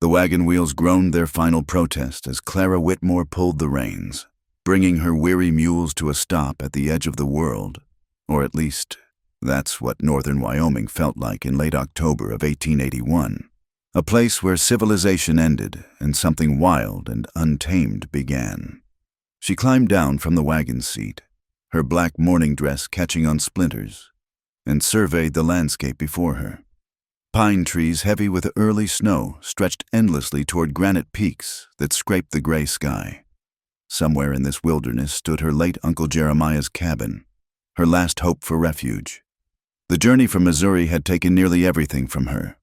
The wagon wheels groaned their final protest as Clara Whitmore pulled the reins, bringing her weary mules to a stop at the edge of the world. Or at least, that's what northern Wyoming felt like in late October of 1881. A place where civilization ended and something wild and untamed began. She climbed down from the wagon seat, her black morning dress catching on splinters, and surveyed the landscape before her. Pine trees heavy with early snow stretched endlessly toward granite peaks that scraped the gray sky. Somewhere in this wilderness stood her late Uncle Jeremiah's cabin, her last hope for refuge. The journey from Missouri had taken nearly everything from her: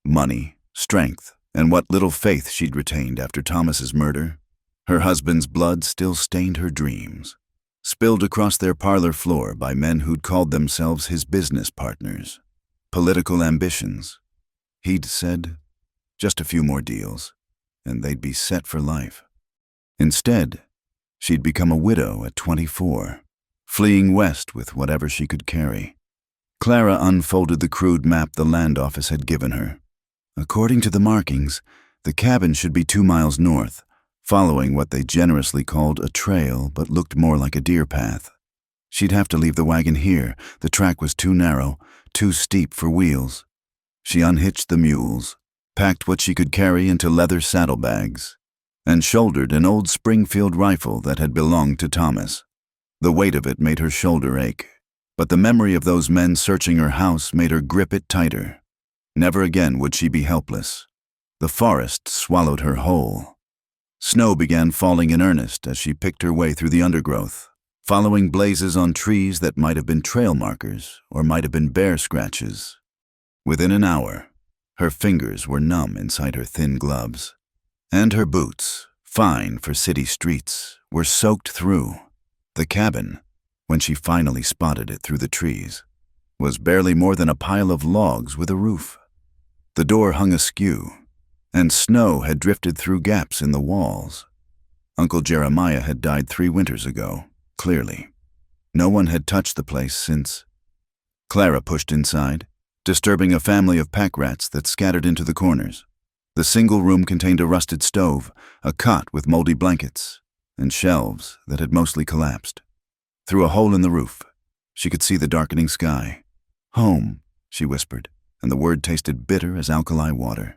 money, strength, and what little faith she'd retained after Thomas's murder. Her husband's blood still stained her dreams, spilled across their parlor floor by men who'd called themselves his business partners. Political ambitions. He'd said, just a few more deals, and they'd be set for life. Instead, she'd become a widow at 24, fleeing west with whatever she could carry. Clara unfolded the crude map the land office had given her. According to the markings, the cabin should be 2 miles north, following what they generously called a trail but looked more like a deer path. She'd have to leave the wagon here. The track was too narrow, too steep for wheels. She unhitched the mules, packed what she could carry into leather saddlebags, and shouldered an old Springfield rifle that had belonged to Thomas. The weight of it made her shoulder ache, but the memory of those men searching her house made her grip it tighter. Never again would she be helpless. The forest swallowed her whole. Snow began falling in earnest as she picked her way through the undergrowth, following blazes on trees that might have been trail markers or might have been bear scratches. Within an hour, her fingers were numb inside her thin gloves, and her boots, fine for city streets, were soaked through. The cabin, when she finally spotted it through the trees, was barely more than a pile of logs with a roof. The door hung askew, and snow had drifted through gaps in the walls. Uncle Jeremiah had died 3 winters ago, clearly. No one had touched the place since. Clara pushed inside, disturbing a family of pack rats that scattered into the corners. The single room contained a rusted stove, a cot with moldy blankets, and shelves that had mostly collapsed. Through a hole in the roof, she could see the darkening sky. "Home," she whispered, and the word tasted bitter as alkali water.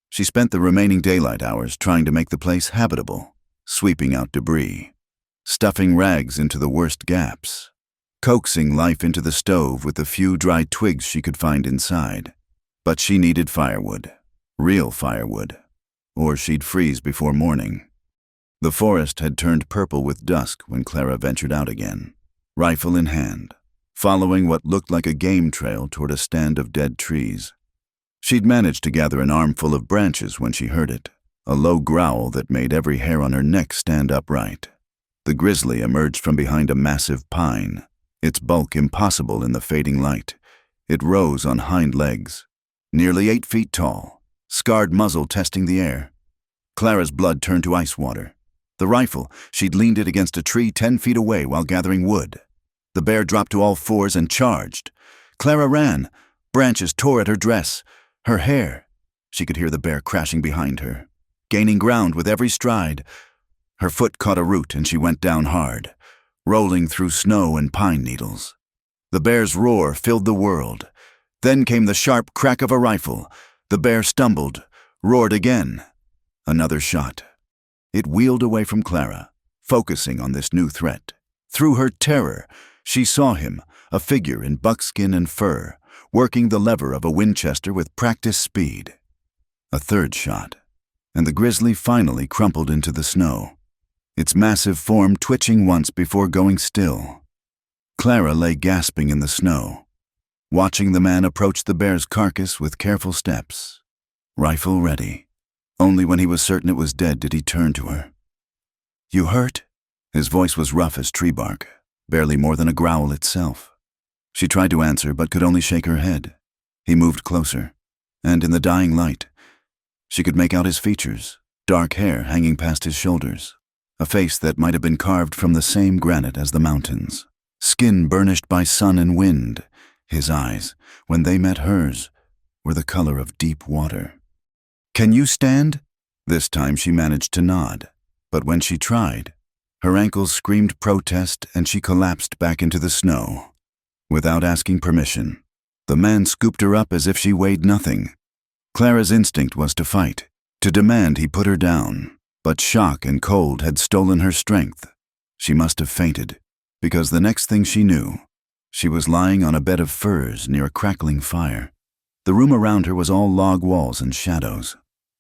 She spent the remaining daylight hours trying to make the place habitable, sweeping out debris, stuffing rags into the worst gaps, coaxing life into the stove with the few dry twigs she could find inside. But she needed firewood, real firewood, or she'd freeze before morning. The forest had turned purple with dusk when Clara ventured out again, rifle in hand, following what looked like a game trail toward a stand of dead trees. She'd managed to gather an armful of branches when she heard it, a low growl that made every hair on her neck stand upright. The grizzly emerged from behind a massive pine, its bulk impossible in the fading light. It rose on hind legs, nearly 8 feet tall, scarred muzzle testing the air. Clara's blood turned to ice water. The rifle, she'd leaned it against a tree 10 feet away while gathering wood. The bear dropped to all fours and charged. Clara ran. Branches tore at her dress, her hair. She could hear the bear crashing behind her, gaining ground with every stride. Her foot caught a root and she went down hard, rolling through snow and pine needles. The bear's roar filled the world. Then came the sharp crack of a rifle. The bear stumbled, roared again. Another shot. It wheeled away from Clara, focusing on this new threat. Through her terror, she saw him, a figure in buckskin and fur, working the lever of a Winchester with practiced speed. A third shot, and the grizzly finally crumpled into the snow, its massive form twitching once before going still. Clara lay gasping in the snow, watching the man approach the bear's carcass with careful steps, rifle ready. Only when he was certain it was dead did he turn to her. "You hurt?" His voice was rough as tree bark, barely more than a growl itself. She tried to answer but could only shake her head. He moved closer, and in the dying light, she could make out his features, dark hair hanging past his shoulders, a face that might have been carved from the same granite as the mountains, skin burnished by sun and wind. His eyes, when they met hers, were the color of deep water. "Can you stand?" This time she managed to nod, but when she tried, her ankles screamed protest and she collapsed back into the snow. Without asking permission, the man scooped her up as if she weighed nothing. Clara's instinct was to fight, to demand he put her down, but shock and cold had stolen her strength. She must have fainted, because the next thing she knew, she was lying on a bed of furs near a crackling fire. The room around her was all log walls and shadows,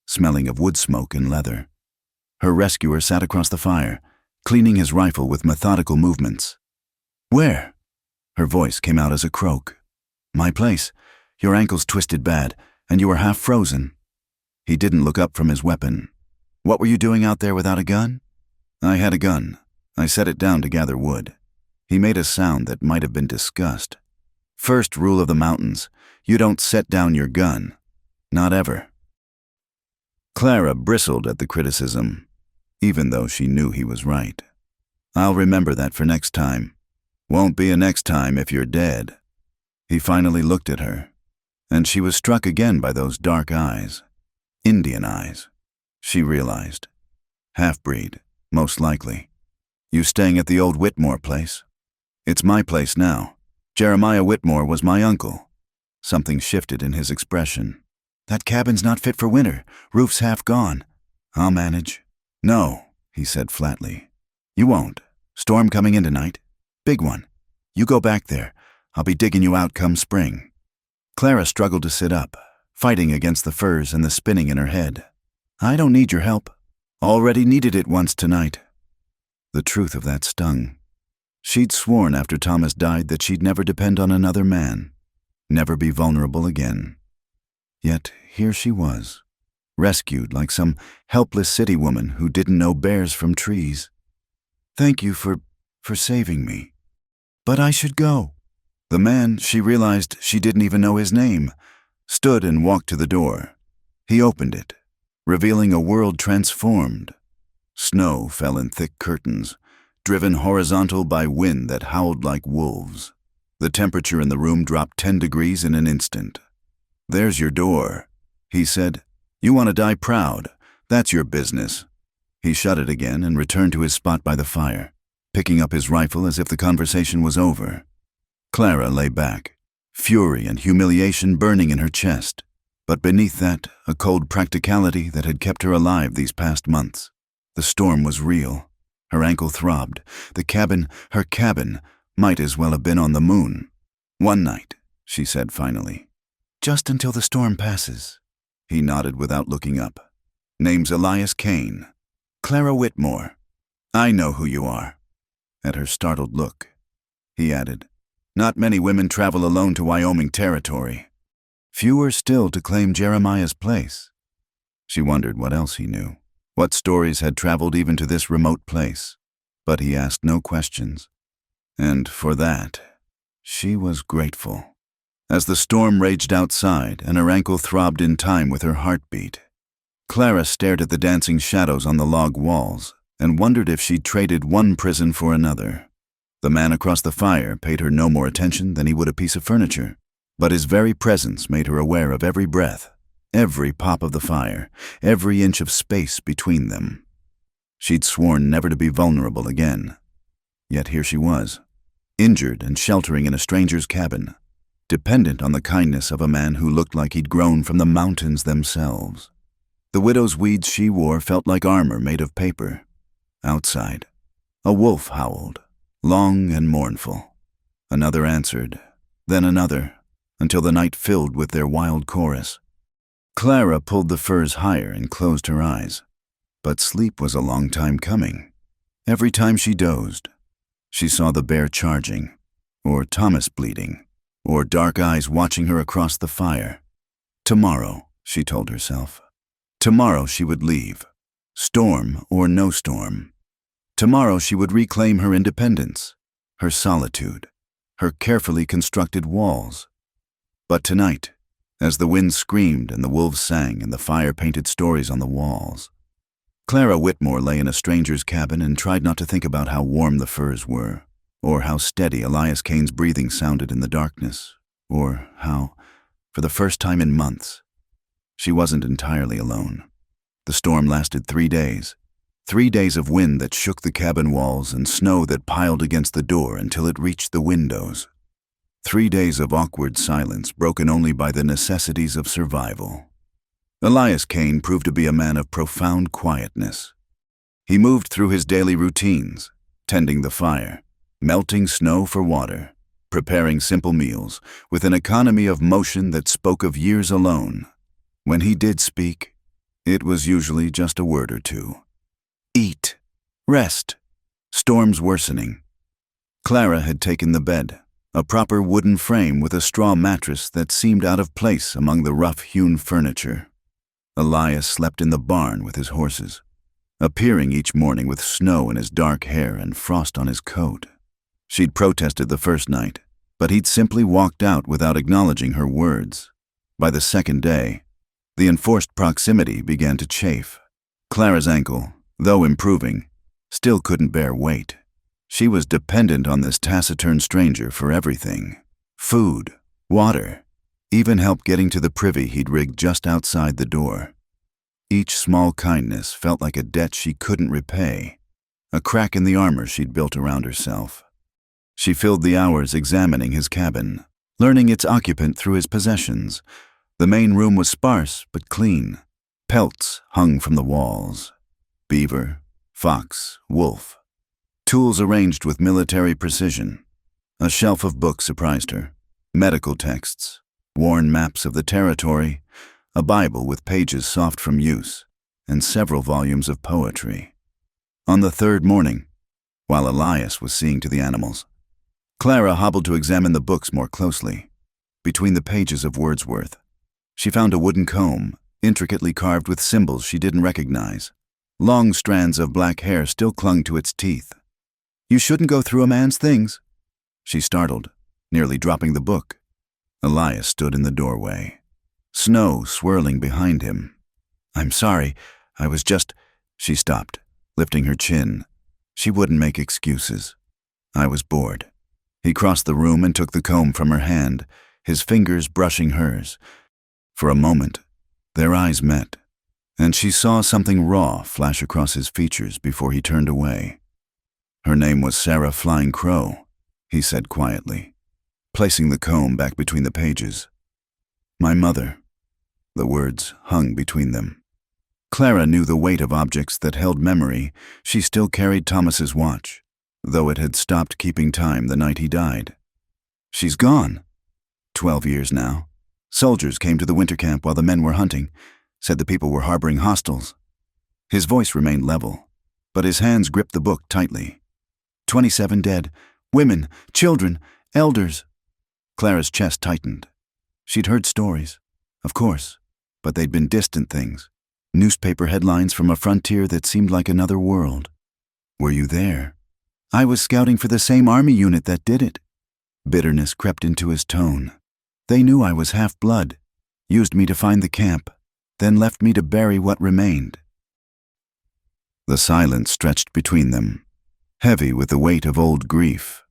smelling of wood smoke and leather. Her rescuer sat across the fire, cleaning his rifle with methodical movements. "Where?" Her voice came out as a croak. "My place. Your ankle's twisted bad, and you were half frozen." He didn't look up from his weapon. "What were you doing out there without a gun?" "I had a gun. I set it down to gather wood." He made a sound that might have been disgust. "First rule of the mountains, you don't set down your gun. Not ever." Clara bristled at the criticism, even though she knew he was right. "I'll remember that for next time." "Won't be a next time if you're dead." He finally looked at her, and she was struck again by those dark eyes. Indian eyes, she realized. Half-breed, most likely. "You staying at the old Whitmore place?" "It's my place now. Jeremiah Whitmore was my uncle." Something shifted in his expression. "That cabin's not fit for winter. Roof's half gone." "I'll manage." "No," he said flatly. "You won't. Storm coming in tonight. Big one. You go back there. I'll be digging you out come spring." Clara struggled to sit up, fighting against the furs and the spinning in her head. "I don't need your help. Already needed it once tonight." The truth of that stung. She'd sworn after Thomas died that she'd never depend on another man, never be vulnerable again. Yet here she was, rescued like some helpless city woman who didn't know bears from trees. "Thank you for saving me. But I should go." The man, she realized she didn't even know his name, stood and walked to the door. He opened it, revealing a world transformed. Snow fell in thick curtains, driven horizontal by wind that howled like wolves. The temperature in the room dropped 10 degrees in an instant. "There's your door," he said. "You want to die proud. That's your business." He shut it again and returned to his spot by the fire, picking up his rifle as if the conversation was over. Clara lay back, fury and humiliation burning in her chest, but beneath that, a cold practicality that had kept her alive these past months. The storm was real. Her ankle throbbed. Her cabin, might as well have been on the moon. "One night," she said finally. "Just until the storm passes." He nodded without looking up. "Name's Elias Kane. Clara Whitmore. I know who you are." At her startled look, he added, "Not many women travel alone to Wyoming territory. Fewer still to claim Jeremiah's place." She wondered what else he knew, what stories had traveled even to this remote place. But he asked no questions. And for that, she was grateful. As the storm raged outside and her ankle throbbed in time with her heartbeat, Clara stared at the dancing shadows on the log walls and wondered if she'd traded one prison for another. The man across the fire paid her no more attention than he would a piece of furniture, but his very presence made her aware of every breath, every pop of the fire, every inch of space between them. She'd sworn never to be vulnerable again. Yet here she was, injured and sheltering in a stranger's cabin, dependent on the kindness of a man who looked like he'd grown from the mountains themselves. The widow's weeds she wore felt like armor made of paper. Outside, a wolf howled, long and mournful. Another answered, then another, until the night filled with their wild chorus. Clara pulled the furs higher and closed her eyes. But sleep was a long time coming. Every time she dozed, she saw the bear charging, or Thomas bleeding, or dark eyes watching her across the fire. Tomorrow, she told herself. Tomorrow she would leave, storm or no storm. Tomorrow she would reclaim her independence, her solitude, her carefully constructed walls. But tonight, as the wind screamed and the wolves sang and the fire painted stories on the walls, Clara Whitmore lay in a stranger's cabin and tried not to think about how warm the furs were, or how steady Elias Kane's breathing sounded in the darkness, or how, for the first time in months, she wasn't entirely alone. The storm lasted 3 days. 3 days of wind that shook the cabin walls and snow that piled against the door until it reached the windows. 3 days of awkward silence broken only by the necessities of survival. Elias Kane proved to be a man of profound quietness. He moved through his daily routines, tending the fire, melting snow for water, preparing simple meals, with an economy of motion that spoke of years alone. When he did speak, it was usually just a word or two. Eat. Rest. Storms worsening. Clara had taken the bed, a proper wooden frame with a straw mattress that seemed out of place among the rough-hewn furniture. Elias slept in the barn with his horses, appearing each morning with snow in his dark hair and frost on his coat. She'd protested the first night, but he'd simply walked out without acknowledging her words. By the second day, the enforced proximity began to chafe. Clara's ankle, though improving, still couldn't bear weight. She was dependent on this taciturn stranger for everything: food, water, even help getting to the privy he'd rigged just outside the door. Each small kindness felt like a debt she couldn't repay, a crack in the armor she'd built around herself. She filled the hours examining his cabin, learning its occupant through his possessions. The main room was sparse but clean. Pelts hung from the walls. Beaver, fox, wolf. Tools arranged with military precision. A shelf of books surprised her. Medical texts, worn maps of the territory, a Bible with pages soft from use, and several volumes of poetry. On the third morning, while Elias was seeing to the animals, Clara hobbled to examine the books more closely. Between the pages of Wordsworth, she found a wooden comb, intricately carved with symbols she didn't recognize. Long strands of black hair still clung to its teeth. "You shouldn't go through a man's things," she startled, nearly dropping the book. Elias stood in the doorway, snow swirling behind him. "I'm sorry, I was just—" She stopped, lifting her chin. She wouldn't make excuses. "I was bored." He crossed the room and took the comb from her hand, his fingers brushing hers. For a moment, their eyes met, and she saw something raw flash across his features before he turned away. "Her name was Sarah Flying Crow," he said quietly, placing the comb back between the pages. "My mother." The words hung between them. Clara knew the weight of objects that held memory. She still carried Thomas's watch, though it had stopped keeping time the night he died. "She's gone. 12 years now. Soldiers came to the winter camp while the men were hunting, said the people were harboring hostiles." His voice remained level, but his hands gripped the book tightly. 27 dead. Women, children, elders. Clara's chest tightened. She'd heard stories, of course, but they'd been distant things. Newspaper headlines from a frontier that seemed like another world. "Were you there?" "I was scouting for the same army unit that did it." Bitterness crept into his tone. "They knew I was half-blood, used me to find the camp, then left me to bury what remained." The silence stretched between them, heavy with the weight of old grief.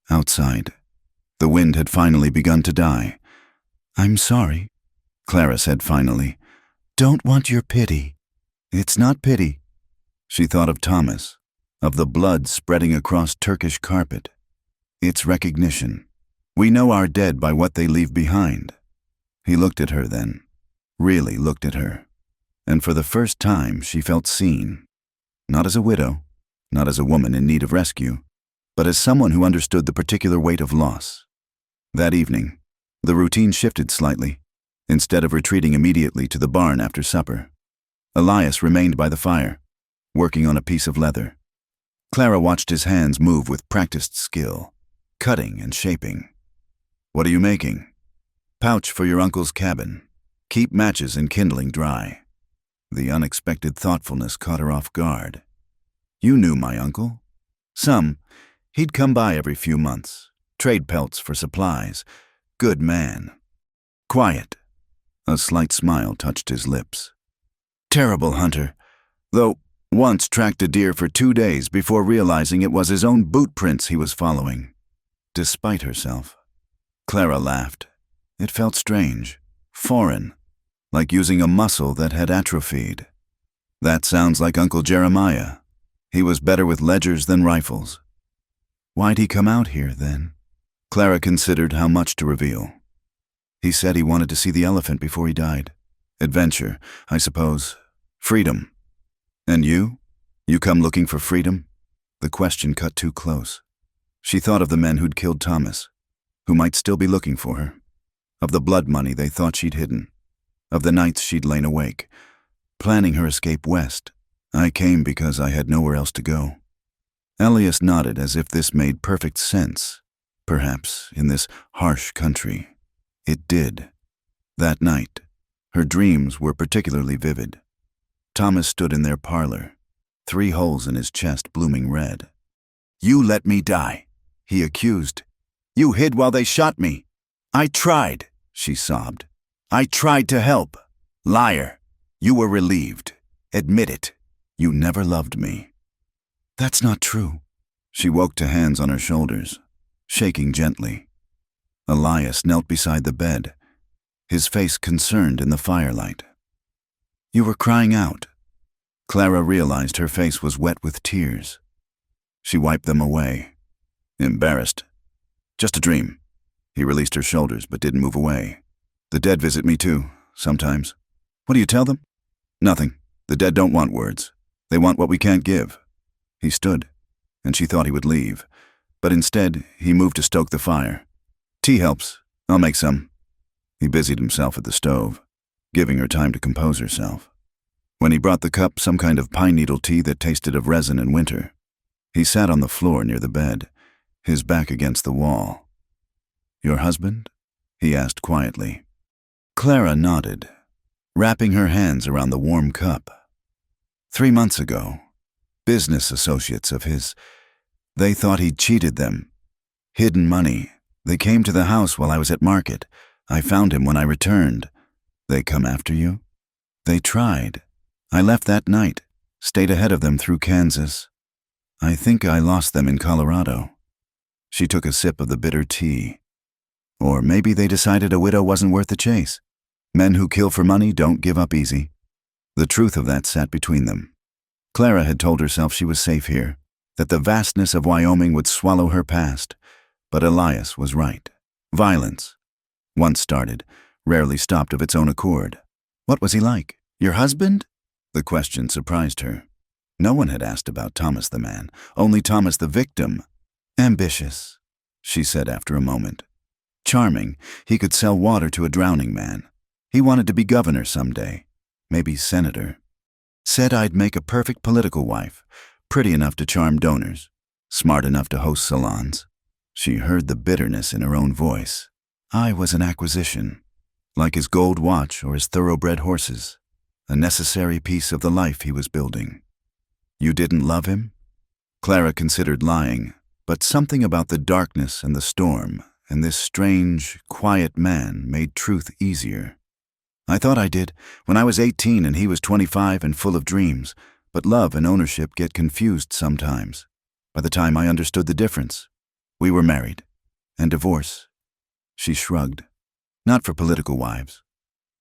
Outside, the wind had finally begun to die. "I'm sorry," Clara said finally. "Don't want your pity." "It's not pity." She thought of Thomas, of the blood spreading across Turkish carpet. "It's recognition. We know our dead by what they leave behind." He looked at her then, really looked at her, and for the first time she felt seen. Not as a widow, not as a woman in need of rescue, but as someone who understood the particular weight of loss. That evening, the routine shifted slightly. Instead of retreating immediately to the barn after supper, Elias remained by the fire, working on a piece of leather. Clara watched his hands move with practiced skill, cutting and shaping. "What are you making?" "Pouch for your uncle's cabin. Keep matches and kindling dry." The unexpected thoughtfulness caught her off guard. "You knew my uncle?" "Some. He'd come by every few months. Trade pelts for supplies. Good man." "Quiet." A slight smile touched his lips. "Terrible hunter, though once tracked a deer for 2 days before realizing it was his own boot prints he was following." Despite herself, Clara laughed. It felt strange, foreign, like using a muscle that had atrophied. That sounds like Uncle Jeremiah. He was better with ledgers than rifles. Why'd he come out here, then? Clara considered how much to reveal. He said he wanted to see the elephant before he died. Adventure, I suppose. Freedom. And you? You come looking for freedom? The question cut too close. She thought of the men who'd killed Thomas, who might still be looking for her, of the blood money they thought she'd hidden, of the nights she'd lain awake, planning her escape west. I came because I had nowhere else to go. Elias nodded as if this made perfect sense. Perhaps, in this harsh country. It did. That night, her dreams were particularly vivid. Thomas stood in their parlor, 3 holes in his chest blooming red. "You let me die," he accused. "You hid while they shot me." "I tried," she sobbed. "I tried to help." "Liar. You were relieved. Admit it. You never loved me." "That's not true." She woke to hands on her shoulders, shaking gently. Elias knelt beside the bed, his face concerned in the firelight. "You were crying out." Clara realized her face was wet with tears. She wiped them away, embarrassed. "Just a dream." He released her shoulders but didn't move away. "The dead visit me too, sometimes." "What do you tell them?" "Nothing. The dead don't want words. They want what we can't give." He stood, and she thought he would leave, but instead he moved to stoke the fire. "Tea helps. I'll make some." He busied himself at the stove, giving her time to compose herself. When he brought the cup some kind of pine needle tea that tasted of resin in winter, he sat on the floor near the bed, his back against the wall. "Your husband?" he asked quietly. Clara nodded, wrapping her hands around the warm cup. 3 months ago, business associates of his, they thought he'd cheated them. Hidden money. They came to the house while I was at market. I found him when I returned. They come after you? They tried. I left that night, stayed ahead of them through Kansas. I think I lost them in Colorado. She took a sip of the bitter tea. Or maybe they decided a widow wasn't worth the chase. Men who kill for money don't give up easy. The truth of that sat between them. Clara had told herself she was safe here, that the vastness of Wyoming would swallow her past. But Elias was right. Violence, once started, rarely stopped of its own accord. What was he like? Your husband? The question surprised her. No one had asked about Thomas the man, only Thomas the victim. Ambitious, she said after a moment. Charming, he could sell water to a drowning man. He wanted to be governor someday, maybe senator. Said I'd make a perfect political wife, pretty enough to charm donors, smart enough to host salons. She heard the bitterness in her own voice. I was an acquisition, like his gold watch or his thoroughbred horses, a necessary piece of the life he was building. You didn't love him? Clara considered lying, but something about the darkness and the storm and this strange, quiet man made truth easier. I thought I did, when I was 18 and he was 25 and full of dreams, but love and ownership get confused sometimes. By the time I understood the difference, we were married. And divorce. She shrugged. Not for political wives.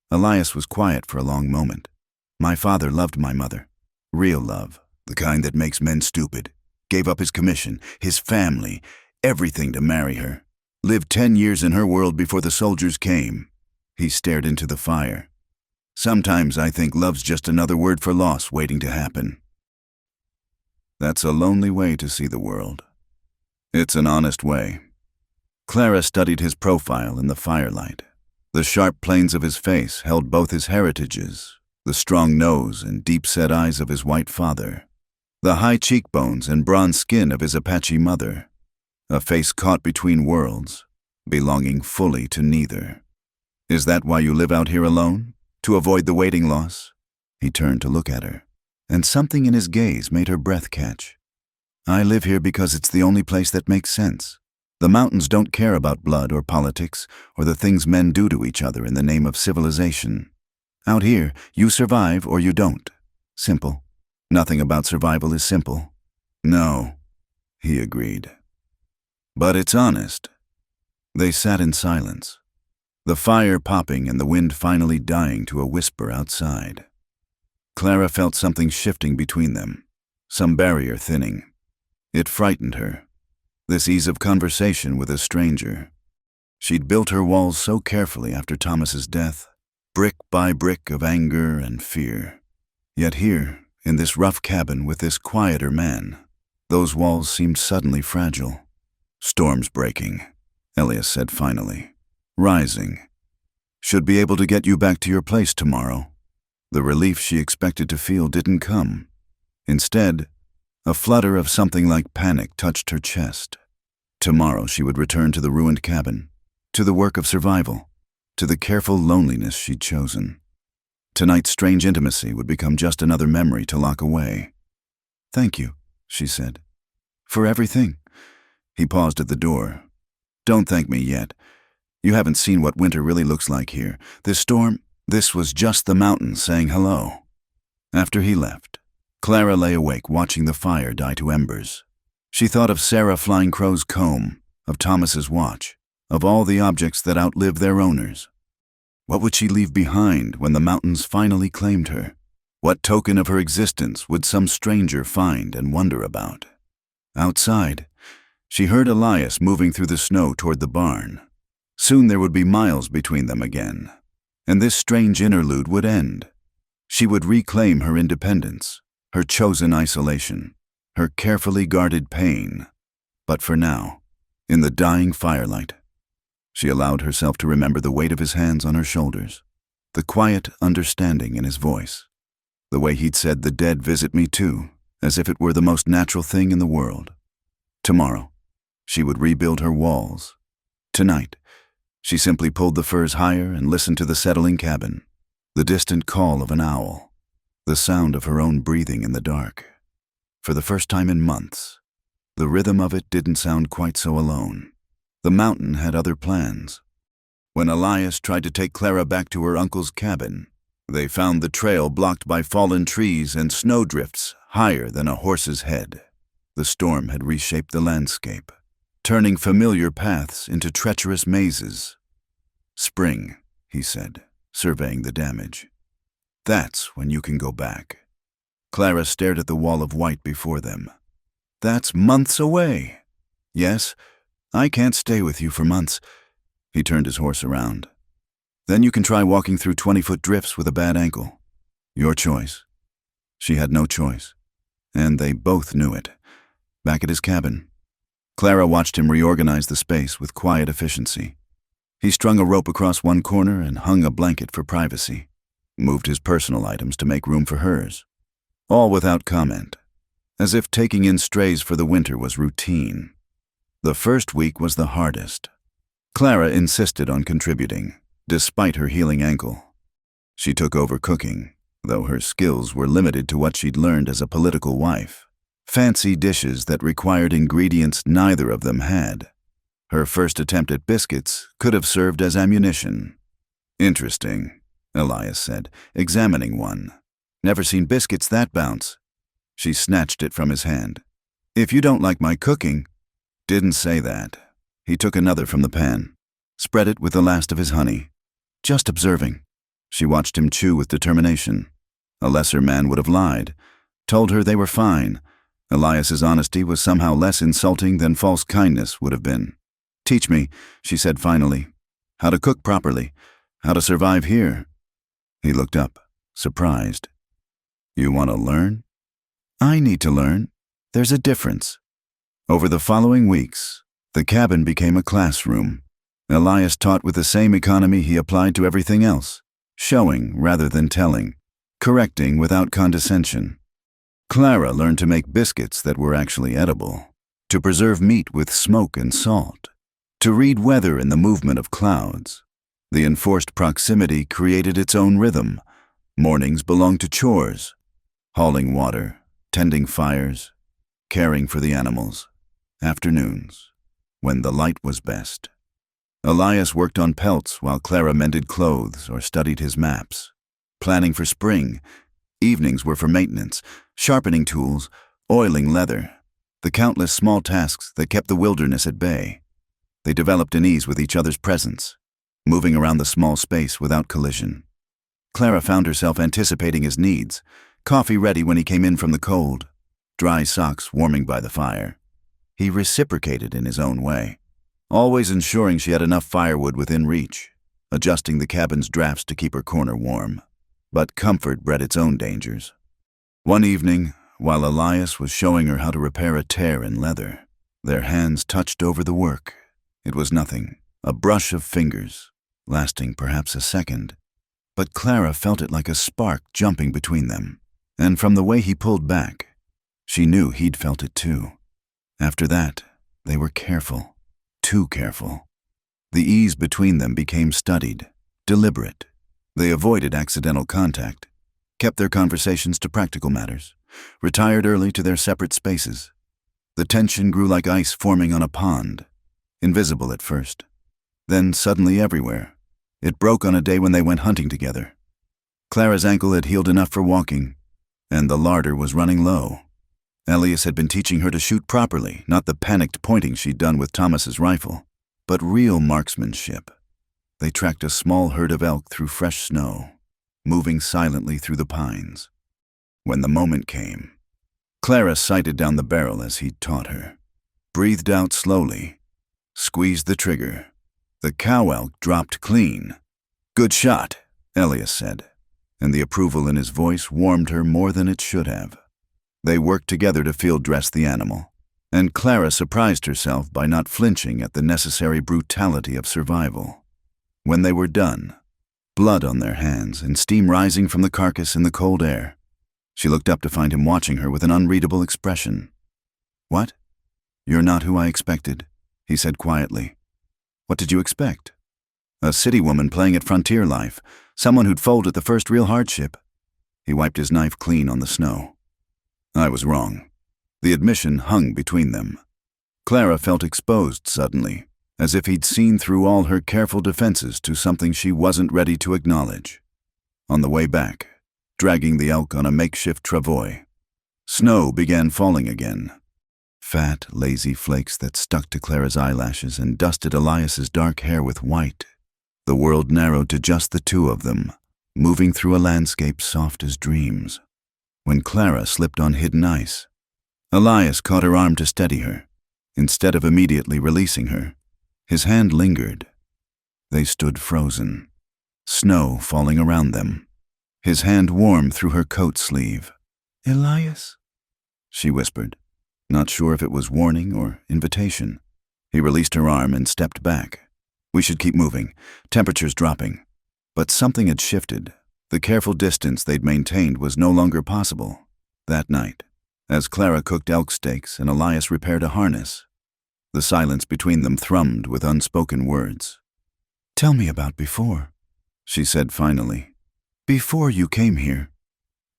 Elias was quiet for a long moment. My father loved my mother. Real love, the kind that makes men stupid. Gave up his commission, his family, everything to marry her. Lived 10 years in her world before the soldiers came. He stared into the fire. Sometimes I think love's just another word for loss waiting to happen. That's a lonely way to see the world. It's an honest way. Clara studied his profile in the firelight. The sharp planes of his face held both his heritages, the strong nose and deep-set eyes of his white father, the high cheekbones and bronze skin of his Apache mother, a face caught between worlds, belonging fully to neither. Is that why you live out here alone? To avoid the waiting loss? He turned to look at her, and something in his gaze made her breath catch. I live here because it's the only place that makes sense. The mountains don't care about blood or politics or the things men do to each other in the name of civilization. Out here, you survive or you don't. Simple. Nothing about survival is simple. No, he agreed. But it's honest. They sat in silence, the fire popping and the wind finally dying to a whisper outside. Clara felt something shifting between them, some barrier thinning. It frightened her, this ease of conversation with a stranger. She'd built her walls so carefully after Thomas's death, brick by brick of anger and fear. Yet here, in this rough cabin with this quieter man, those walls seemed suddenly fragile. "Storm's breaking," Elias said finally. "Rising. Should be able to get you back to your place tomorrow." The relief she expected to feel didn't come. Instead, a flutter of something like panic touched her chest. Tomorrow she would return to the ruined cabin, to the work of survival, to the careful loneliness she'd chosen. Tonight's strange intimacy would become just another memory to lock away. "Thank you," she said. "For everything." He paused at the door. "Don't thank me yet. You haven't seen what winter really looks like here. This storm, this was just the mountains saying hello." After he left, Clara lay awake watching the fire die to embers. She thought of Sarah Flying Crow's comb, of Thomas's watch, of all the objects that outlived their owners. What would she leave behind when the mountains finally claimed her? What token of her existence would some stranger find and wonder about? Outside, she heard Elias moving through the snow toward the barn. Soon there would be miles between them again, and this strange interlude would end. She would reclaim her independence, her chosen isolation, her carefully guarded pain. But for now, in the dying firelight, she allowed herself to remember the weight of his hands on her shoulders, the quiet understanding in his voice, the way he'd said "the dead visit me too," as if it were the most natural thing in the world. Tomorrow, she would rebuild her walls. Tonight, she simply pulled the furs higher and listened to the settling cabin, the distant call of an owl, the sound of her own breathing in the dark. For the first time in months, the rhythm of it didn't sound quite so alone. The mountain had other plans. When Elias tried to take Clara back to her uncle's cabin, they found the trail blocked by fallen trees and snowdrifts higher than a horse's head. The storm had reshaped the landscape, turning familiar paths into treacherous mazes. "Spring," he said, surveying the damage. "That's when you can go back." Clara stared at the wall of white before them. "That's months away." "Yes, I can't stay with you for months." He turned his horse around. "Then you can try walking through 20-foot drifts with a bad ankle. Your choice." She had no choice, and they both knew it. Back at his cabin, Clara watched him reorganize the space with quiet efficiency. He strung a rope across one corner and hung a blanket for privacy, moved his personal items to make room for hers. All without comment, as if taking in strays for the winter was routine. The first week was the hardest. Clara insisted on contributing, despite her healing ankle. She took over cooking, though her skills were limited to what she'd learned as a political wife. Fancy dishes that required ingredients neither of them had. Her first attempt at biscuits could have served as ammunition. "Interesting," Elias said, examining one. "Never seen biscuits that bounce." She snatched it from his hand. "If you don't like my cooking—" "Didn't say that." He took another from the pan, spread it with the last of his honey. "Just observing." She watched him chew with determination. A lesser man would have lied, told her they were fine. Elias's honesty was somehow less insulting than false kindness would have been. "Teach me," she said finally, "how to cook properly, how to survive here." He looked up, surprised. "You want to learn?" "I need to learn. There's a difference." Over the following weeks, the cabin became a classroom. Elias taught with the same economy he applied to everything else, showing rather than telling, correcting without condescension. Clara learned to make biscuits that were actually edible, to preserve meat with smoke and salt, to read weather in the movement of clouds. The enforced proximity created its own rhythm. Mornings belonged to chores, hauling water, tending fires, caring for the animals. Afternoons, when the light was best. Elias worked on pelts while Clara mended clothes or studied his maps. Planning for spring, evenings were for maintenance, sharpening tools, oiling leather, the countless small tasks that kept the wilderness at bay. They developed an ease with each other's presence, moving around the small space without collision. Clara found herself anticipating his needs, coffee ready when he came in from the cold, dry socks warming by the fire. He reciprocated in his own way, always ensuring she had enough firewood within reach, adjusting the cabin's drafts to keep her corner warm. But comfort bred its own dangers. One evening, while Elias was showing her how to repair a tear in leather, their hands touched over the work. It was nothing, a brush of fingers, lasting perhaps a second. But Clara felt it like a spark jumping between them, and from the way he pulled back, she knew he'd felt it too. After that, they were careful, too careful. The ease between them became studied, deliberate. They avoided accidental contact, kept their conversations to practical matters, retired early to their separate spaces. The tension grew like ice forming on a pond, invisible at first, then suddenly everywhere. It broke on a day when they went hunting together. Clara's ankle had healed enough for walking, and the larder was running low. Elias had been teaching her to shoot properly, not the panicked pointing she'd done with Thomas's rifle, but real marksmanship. They tracked a small herd of elk through fresh snow, moving silently through the pines. When the moment came, Clara sighted down the barrel as he'd taught her, breathed out slowly, squeezed the trigger. The cow elk dropped clean. "Good shot," Elias said, and the approval in his voice warmed her more than it should have. They worked together to field dress the animal, and Clara surprised herself by not flinching at the necessary brutality of survival. When they were done, blood on their hands and steam rising from the carcass in the cold air, she looked up to find him watching her with an unreadable expression. "What? You're not who I expected," he said quietly. "What did you expect? A city woman playing at frontier life, someone who'd fold at the first real hardship." He wiped his knife clean on the snow. "I was wrong." The admission hung between them. Clara felt exposed suddenly, as if he'd seen through all her careful defenses to something she wasn't ready to acknowledge. On the way back, dragging the elk on a makeshift travois, snow began falling again. Fat, lazy flakes that stuck to Clara's eyelashes and dusted Elias's dark hair with white. The world narrowed to just the two of them, moving through a landscape soft as dreams. When Clara slipped on hidden ice, Elias caught her arm to steady her. Instead of immediately releasing her, his hand lingered. They stood frozen, snow falling around them. His hand warmed through her coat sleeve. "Elias?" she whispered, not sure if it was warning or invitation. He released her arm and stepped back. "We should keep moving. Temperature's dropping." But something had shifted. The careful distance they'd maintained was no longer possible. That night, as Clara cooked elk steaks and Elias repaired a harness, the silence between them thrummed with unspoken words. "Tell me about before," she said finally. "Before you came here."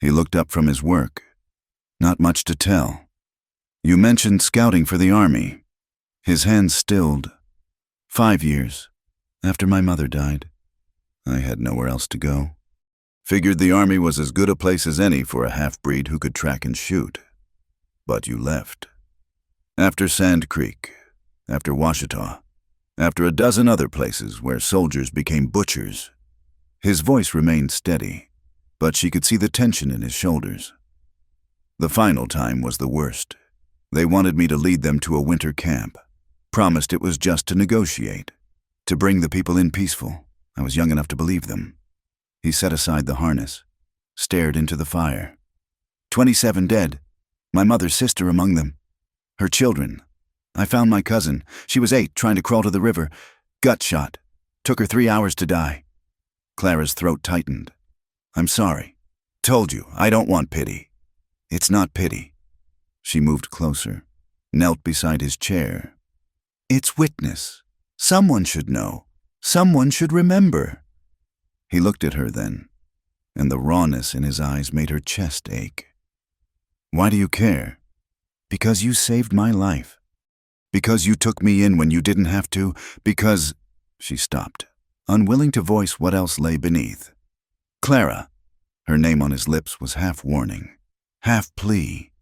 He looked up from his work. "Not much to tell. You mentioned scouting for the army." His hands stilled. 5 years, after my mother died. I had nowhere else to go. Figured the army was as good a place as any for a half-breed who could track and shoot. But you left. After Sand Creek, after Washita, after a dozen other places where soldiers became butchers. His voice remained steady, but she could see the tension in his shoulders. The final time was the worst. They wanted me to lead them to a winter camp. Promised it was just to negotiate, to bring the people in peaceful. I was young enough to believe them. He set aside the harness, stared into the fire. 27 dead, my mother's sister among them. Her children. I found my cousin. She was 8, trying to crawl to the river. Gut shot. Took her 3 hours to die. Clara's throat tightened. "I'm sorry. Told you, I don't want pity." "It's not pity." She moved closer, knelt beside his chair. "It's witness. Someone should know. Someone should remember." He looked at her then, and the rawness in his eyes made her chest ache. "Why do you care?" "Because you saved my life. Because you took me in when you didn't have to. Because—" She stopped, unwilling to voice what else lay beneath. "Clara." Her name on his lips was half warning, half plea.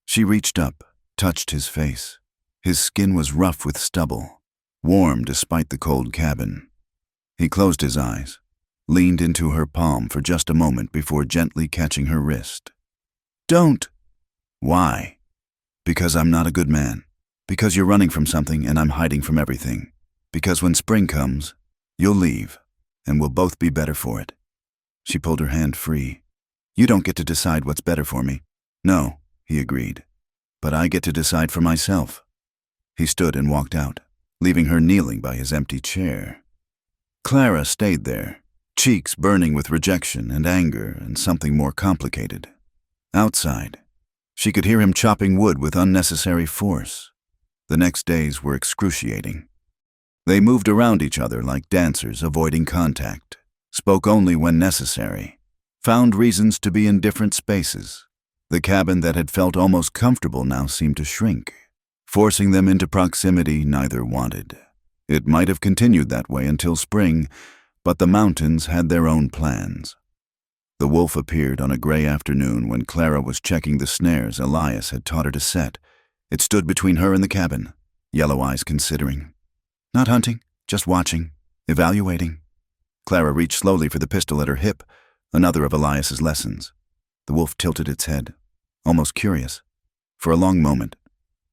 She reached up, touched his face. His skin was rough with stubble, warm despite the cold cabin. He closed his eyes, leaned into her palm for just a moment before gently catching her wrist. "Don't!" "Why?" "Because I'm not a good man. Because you're running from something and I'm hiding from everything. Because when spring comes, you'll leave, and we'll both be better for it." She pulled her hand free. "You don't get to decide what's better for me." "No," he agreed. "But I get to decide for myself." He stood and walked out, leaving her kneeling by his empty chair. Clara stayed there, cheeks burning with rejection and anger and something more complicated. Outside, she could hear him chopping wood with unnecessary force. The next days were excruciating. They moved around each other like dancers avoiding contact, spoke only when necessary, found reasons to be in different spaces. The cabin that had felt almost comfortable now seemed to shrink, forcing them into proximity neither wanted. It might have continued that way until spring, but the mountains had their own plans. The wolf appeared on a gray afternoon when Clara was checking the snares Elias had taught her to set. It stood between her and the cabin, yellow eyes considering. Not hunting, just watching, evaluating. Clara reached slowly for the pistol at her hip, another of Elias's lessons. The wolf tilted its head, almost curious. For a long moment,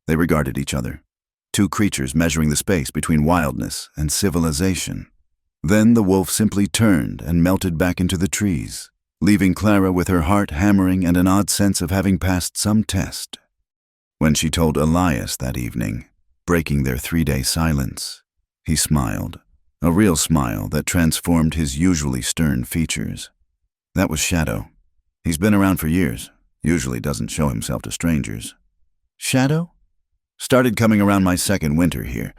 they regarded each other, two creatures measuring the space between wildness and civilization. Then the wolf simply turned and melted back into the trees, leaving Clara with her heart hammering and an odd sense of having passed some test. When she told Elias that evening, breaking their 3-day silence, he smiled, a real smile that transformed his usually stern features. That was Shadow. He's been around for years, usually doesn't show himself to strangers. Shadow? Started coming around my second winter here.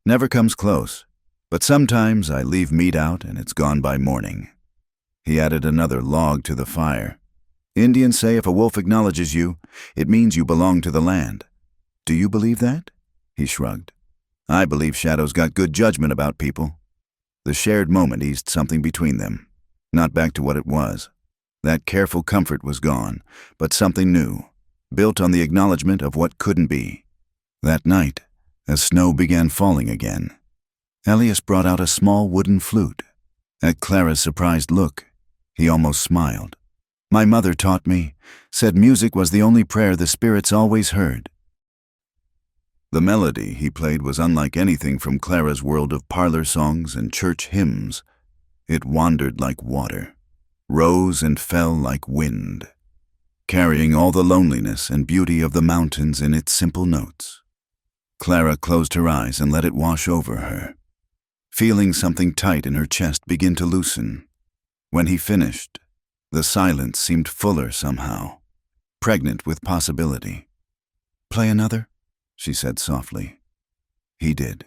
Never comes close, but sometimes I leave meat out and it's gone by morning. He added another log to the fire. Indians say if a wolf acknowledges you, it means you belong to the land. Do you believe that? He shrugged. I believe Shadow's got good judgment about people. The shared moment eased something between them, not back to what it was. That careful comfort was gone, but something new, built on the acknowledgement of what couldn't be. That night, as snow began falling again, Elias brought out a small wooden flute. At Clara's surprised look, he almost smiled. My mother taught me, said music was the only prayer the spirits always heard. The melody he played was unlike anything from Clara's world of parlor songs and church hymns. It wandered like water, rose and fell like wind, carrying all the loneliness and beauty of the mountains in its simple notes. Clara closed her eyes and let it wash over her, feeling something tight in her chest begin to loosen. When he finished, the silence seemed fuller somehow, pregnant with possibility. Play another? She said softly. He did,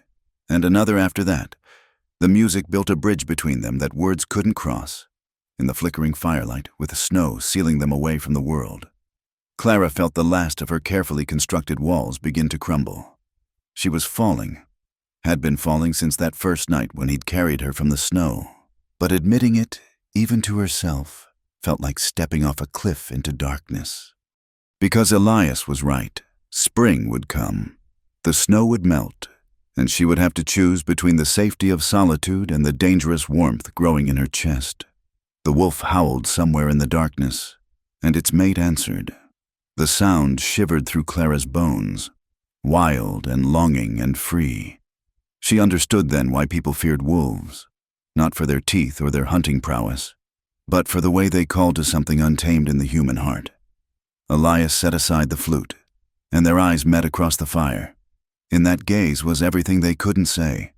and another after that. The music built a bridge between them that words couldn't cross. In the flickering firelight, with the snow sealing them away from the world, Clara felt the last of her carefully constructed walls begin to crumble. She was falling, had been falling since that first night when he'd carried her from the snow, but admitting it, even to herself, felt like stepping off a cliff into darkness. Because Elias was right. Spring would come, the snow would melt, and she would have to choose between the safety of solitude and the dangerous warmth growing in her chest. The wolf howled somewhere in the darkness, and its mate answered. The sound shivered through Clara's bones, wild and longing and free. She understood then why people feared wolves, not for their teeth or their hunting prowess, but for the way they called to something untamed in the human heart. Elias set aside the flute, and their eyes met across the fire. In that gaze was everything they couldn't say,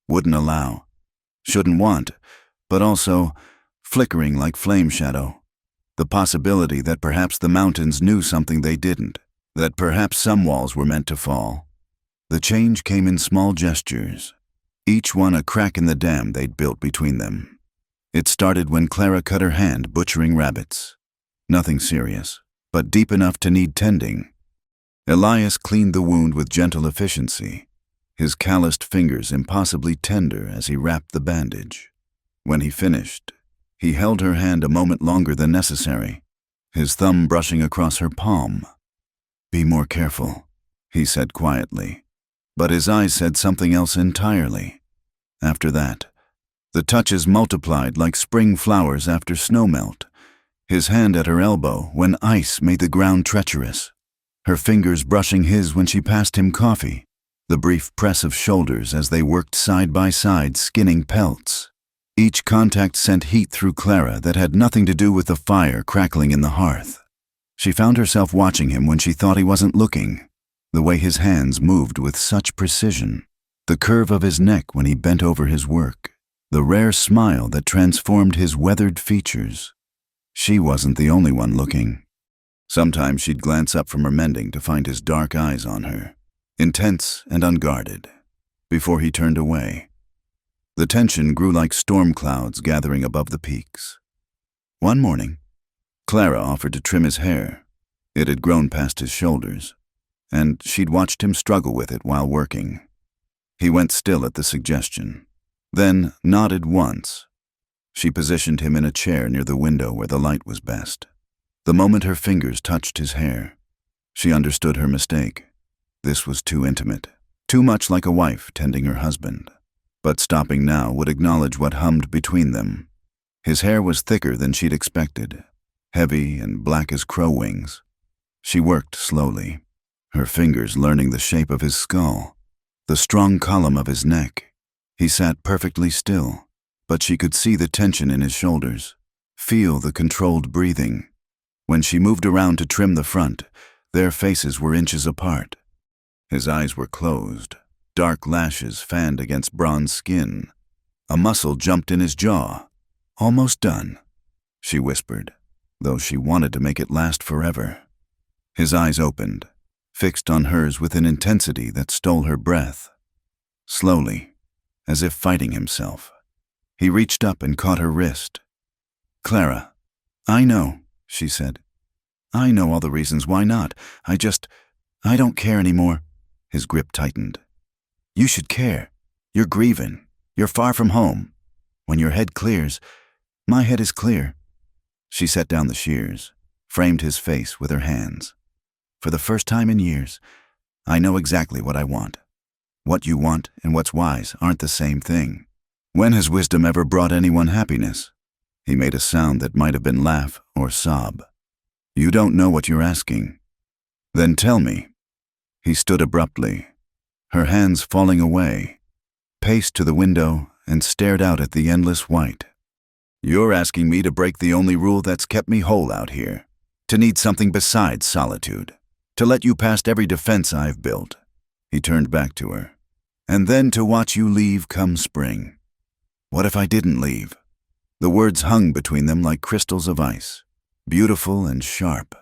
wouldn't allow, shouldn't want, but also flickering like flame shadow. The possibility that perhaps the mountains knew something they didn't, that perhaps some walls were meant to fall. The change came in small gestures, each one a crack in the dam they'd built between them. It started when Clara cut her hand butchering rabbits. Nothing serious, but deep enough to need tending. Elias cleaned the wound with gentle efficiency, his calloused fingers impossibly tender as he wrapped the bandage. When he finished, he held her hand a moment longer than necessary, his thumb brushing across her palm. Be more careful, he said quietly, but his eyes said something else entirely. After that, The touches multiplied like spring flowers after snowmelt. His hand at her elbow when ice made the ground treacherous. Her fingers brushing his when she passed him coffee. The brief press of shoulders as they worked side by side skinning pelts. Each contact sent heat through Clara that had nothing to do with the fire crackling in the hearth. She found herself watching him when she thought he wasn't looking. The way his hands moved with such precision. The curve of his neck when he bent over his work. The rare smile that transformed his weathered features. She wasn't the only one looking. Sometimes she'd glance up from her mending to find his dark eyes on her, intense and unguarded, before he turned away. The tension grew like storm clouds gathering above the peaks. One morning, Clara offered to trim his hair. It had grown past his shoulders, and she'd watched him struggle with it while working. He went still at the suggestion, then nodded once. She positioned him in a chair near the window where the light was best. The moment her fingers touched his hair, she understood her mistake. This was too intimate, too much like a wife tending her husband. But stopping now would acknowledge what hummed between them. His hair was thicker than she'd expected, heavy and black as crow wings. She worked slowly, her fingers learning the shape of his skull, the strong column of his neck. He sat perfectly still, but she could see the tension in his shoulders, feel the controlled breathing. When she moved around to trim the front, their faces were inches apart. His eyes were closed, dark lashes fanned against bronze skin. A muscle jumped in his jaw. "Almost done," she whispered, though she wanted to make it last forever. His eyes opened, fixed on hers with an intensity that stole her breath. Slowly, as if fighting himself, he reached up and caught her wrist. "Clara, I know," she said. "I know all the reasons why not. I don't care anymore." His grip tightened. "You should care. You're grieving. You're far from home. When your head clears, my head is clear." She set down the shears, framed his face with her hands. "For the first time in years, I know exactly what I want. What you want and what's wise aren't the same thing. When has wisdom ever brought anyone happiness?" He made a sound that might have been laugh or sob. "You don't know what you're asking. Then tell me." He stood abruptly, her hands falling away, paced to the window and stared out at the endless white. "You're asking me to break the only rule that's kept me whole out here, to need something besides solitude, to let you past every defense I've built." He turned back to her. "And then to watch you leave come spring. What if I didn't leave?" The words hung between them like crystals of ice, beautiful and sharp.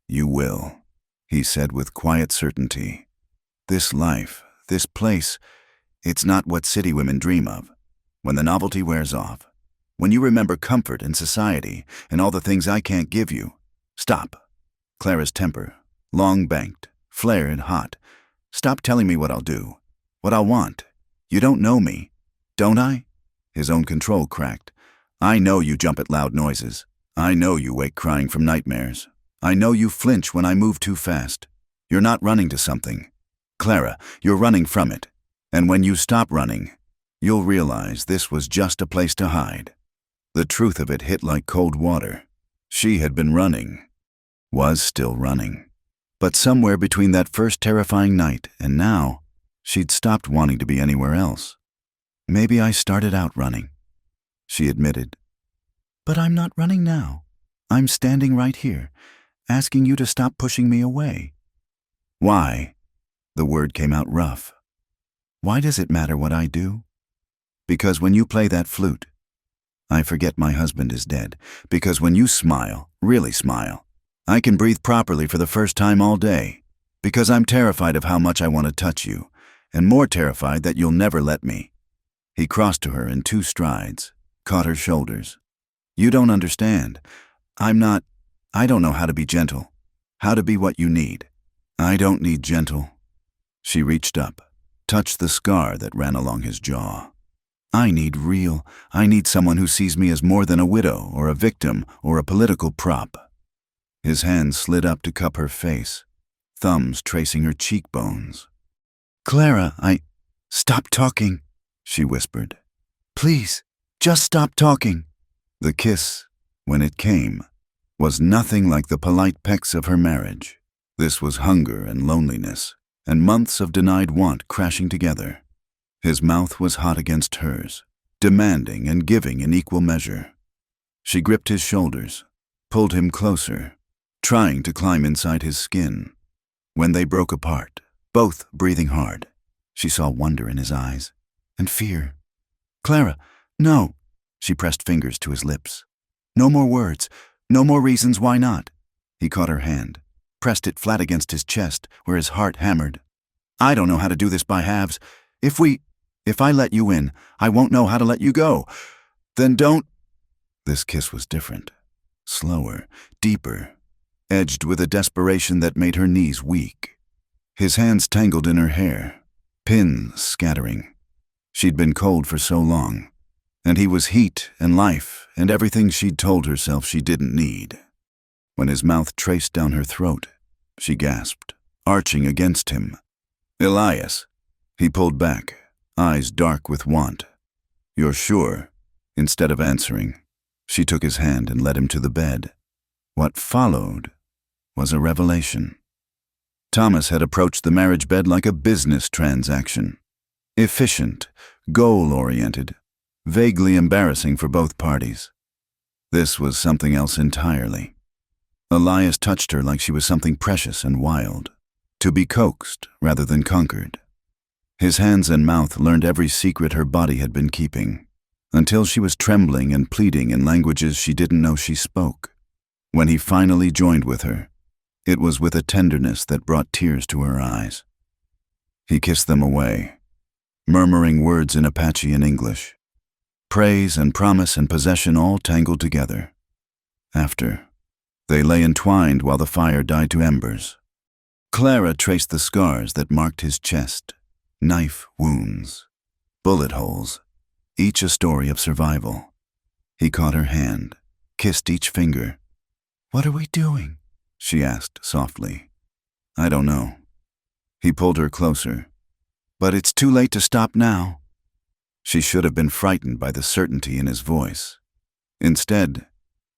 "You will," he said with quiet certainty. "This life, this place, it's not what city women dream of. When the novelty wears off, when you remember comfort and society and all the things I can't give you." "Stop." Clara's temper, long banked, flared hot. "Stop telling me what I'll do, what I'll want. You don't know me, don't I?" His own control cracked. "I know you jump at loud noises. I know you wake crying from nightmares. I know you flinch when I move too fast. You're not running to something. Clara, you're running from it. And when you stop running, you'll realize this was just a place to hide." The truth of it hit like cold water. She had been running, was still running. But somewhere between that first terrifying night and now, she'd stopped wanting to be anywhere else. "Maybe I started out running," she admitted. "But I'm not running now. I'm standing right here, asking you to stop pushing me away." "Why?" The word came out rough. "Why does it matter what I do? Because when you play that flute, I forget my husband is dead. Because when you smile, really smile, I can breathe properly for the first time all day. Because I'm terrified of how much I want to touch you, and more terrified that you'll never let me." He crossed to her in 2 strides, caught her shoulders. "You don't understand. I don't know how to be gentle, how to be what you need." "I don't need gentle." She reached up, touched the scar that ran along his jaw. "I need real. I need someone who sees me as more than a widow or a victim or a political prop." His hand slid up to cup her face, thumbs tracing her cheekbones. "Clara, Stop talking," she whispered. "Please." Just stop talking." The kiss, when it came, was nothing like the polite pecks of her marriage. This was hunger and loneliness, and months of denied want crashing together. His mouth was hot against hers, demanding and giving in equal measure. She gripped his shoulders, pulled him closer, trying to climb inside his skin. When they broke apart, both breathing hard, she saw wonder in his eyes, and fear. "Clara, no." She pressed fingers to his lips. "No more words, no more reasons why not." He caught her hand, pressed it flat against his chest where his heart hammered. "I don't know how to do this by halves. If I let you in, I won't know how to let you go. Then don't." This kiss was different, slower, deeper, edged with a desperation that made her knees weak. His hands tangled in her hair, pins scattering. She'd been cold for so long, and he was heat and life and everything she'd told herself she didn't need. When his mouth traced down her throat, she gasped, arching against him. "Elias." He pulled back, eyes dark with want. "You're sure?" Instead of answering, she took his hand and led him to the bed. What followed was a revelation. Thomas had approached the marriage bed like a business transaction. Efficient, goal-oriented, vaguely embarrassing for both parties. This was something else entirely. Elias touched her like she was something precious and wild, to be coaxed rather than conquered. His hands and mouth learned every secret her body had been keeping, until she was trembling and pleading in languages she didn't know she spoke. When he finally joined with her, it was with a tenderness that brought tears to her eyes. He kissed them away, murmuring words in Apache and English. Praise and promise and possession all tangled together. After, they lay entwined while the fire died to embers. Clara traced the scars that marked his chest, knife wounds, bullet holes, each a story of survival. He caught her hand, kissed each finger. "What are we doing?" she asked softly. "I don't know." He pulled her closer. "But it's too late to stop now." She should have been frightened by the certainty in his voice. Instead,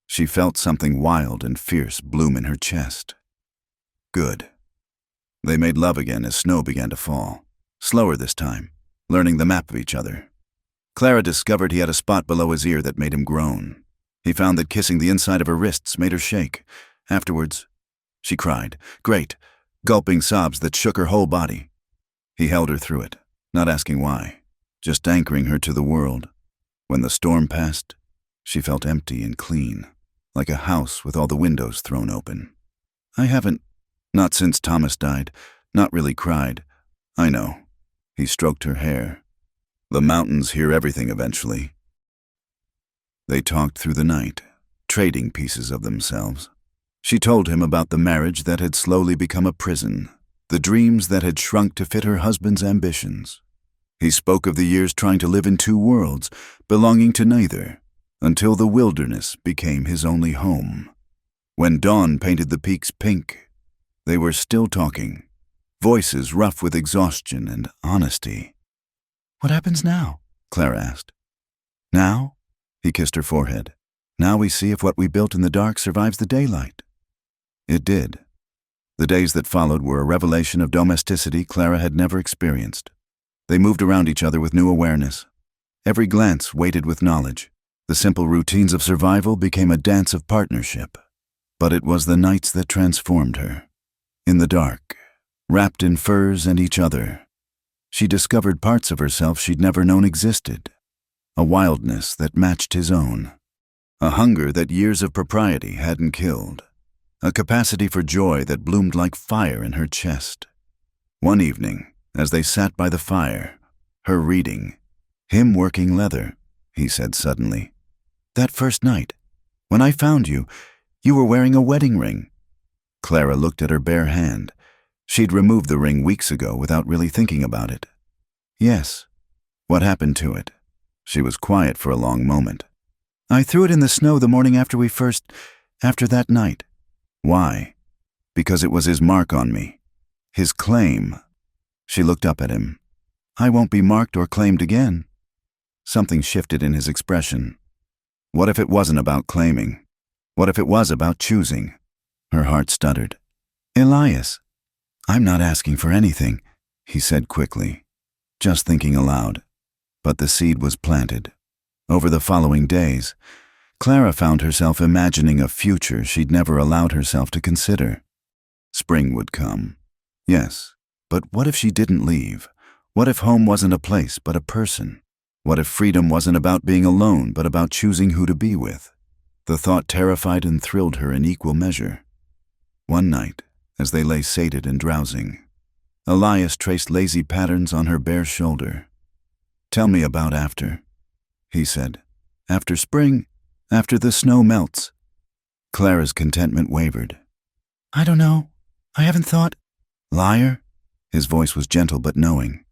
she felt something wild and fierce bloom in her chest. Good. They made love again as snow began to fall, slower this time, learning the map of each other. Clara discovered he had a spot below his ear that made him groan. He found that kissing the inside of her wrists made her shake. Afterwards, she cried, great, gulping sobs that shook her whole body. He held her through it, not asking why, just anchoring her to the world. When the storm passed, she felt empty and clean, like a house with all the windows thrown open. "I haven't, not since Thomas died, not really cried. I know." He stroked her hair. "The mountains hear everything eventually." They talked through the night, trading pieces of themselves. She told him about the marriage that had slowly become a prison, the dreams that had shrunk to fit her husband's ambitions. He spoke of the years trying to live in two worlds, belonging to neither, until the wilderness became his only home. When dawn painted the peaks pink, they were still talking, voices rough with exhaustion and honesty. "What happens now?" Clara asked. "Now?" He kissed her forehead. "Now we see if what we built in the dark survives the daylight." It did. The days that followed were a revelation of domesticity Clara had never experienced. They moved around each other with new awareness. Every glance weighted with knowledge. The simple routines of survival became a dance of partnership. But it was the nights that transformed her. In the dark, wrapped in furs and each other, she discovered parts of herself she'd never known existed. A wildness that matched his own. A hunger that years of propriety hadn't killed. A capacity for joy that bloomed like fire in her chest. One evening, as they sat by the fire, her reading, him working leather, he said suddenly, "That first night, when I found you, you were wearing a wedding ring." Clara looked at her bare hand. She'd removed the ring weeks ago without really thinking about it. "Yes." "What happened to it?" She was quiet for a long moment. "I threw it in the snow the morning after that night." "Why?" "Because it was his mark on me. His claim." She looked up at him. "I won't be marked or claimed again." Something shifted in his expression. What if it wasn't about claiming? What if it was about choosing? Her heart stuttered. Elias, I'm not asking for anything, he said quickly, just thinking aloud. But the seed was planted. Over the following days, Clara found herself imagining a future she'd never allowed herself to consider. Spring would come. Yes, but what if she didn't leave? What if home wasn't a place but a person? What if freedom wasn't about being alone but about choosing who to be with? The thought terrified and thrilled her in equal measure. One night, as they lay sated and drowsing, Elias traced lazy patterns on her bare shoulder. Tell me about after, he said. After spring, after the snow melts. Clara's contentment wavered. I don't know. I haven't thought. Liar? His voice was gentle but knowing.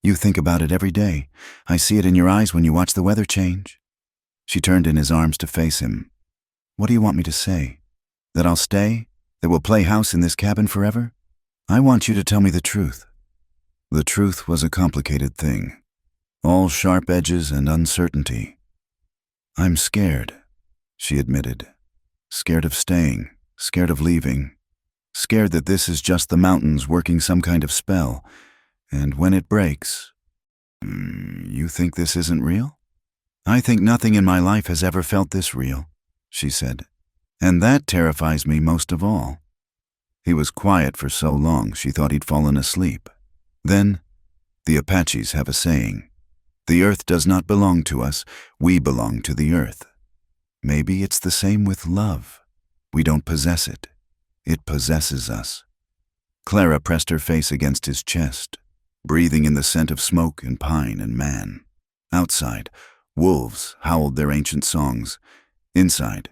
You think about it every day. I see it in your eyes when you watch the weather change. She turned in his arms to face him. What do you want me to say? That I'll stay? That we'll play house in this cabin forever? I want you to tell me the truth. The truth was a complicated thing. All sharp edges and uncertainty. I'm scared, she admitted. Scared of staying, scared of leaving. Scared that this is just the mountains working some kind of spell, and when it breaks... You think this isn't real? I think nothing in my life has ever felt this real, she said. And that terrifies me most of all. He was quiet for so long she thought he'd fallen asleep. Then, the Apaches have a saying. The earth does not belong to us, we belong to the earth. Maybe it's the same with love. We don't possess it. It possesses us. Clara pressed her face against his chest, breathing in the scent of smoke and pine and man. Outside, wolves howled their ancient songs. Inside,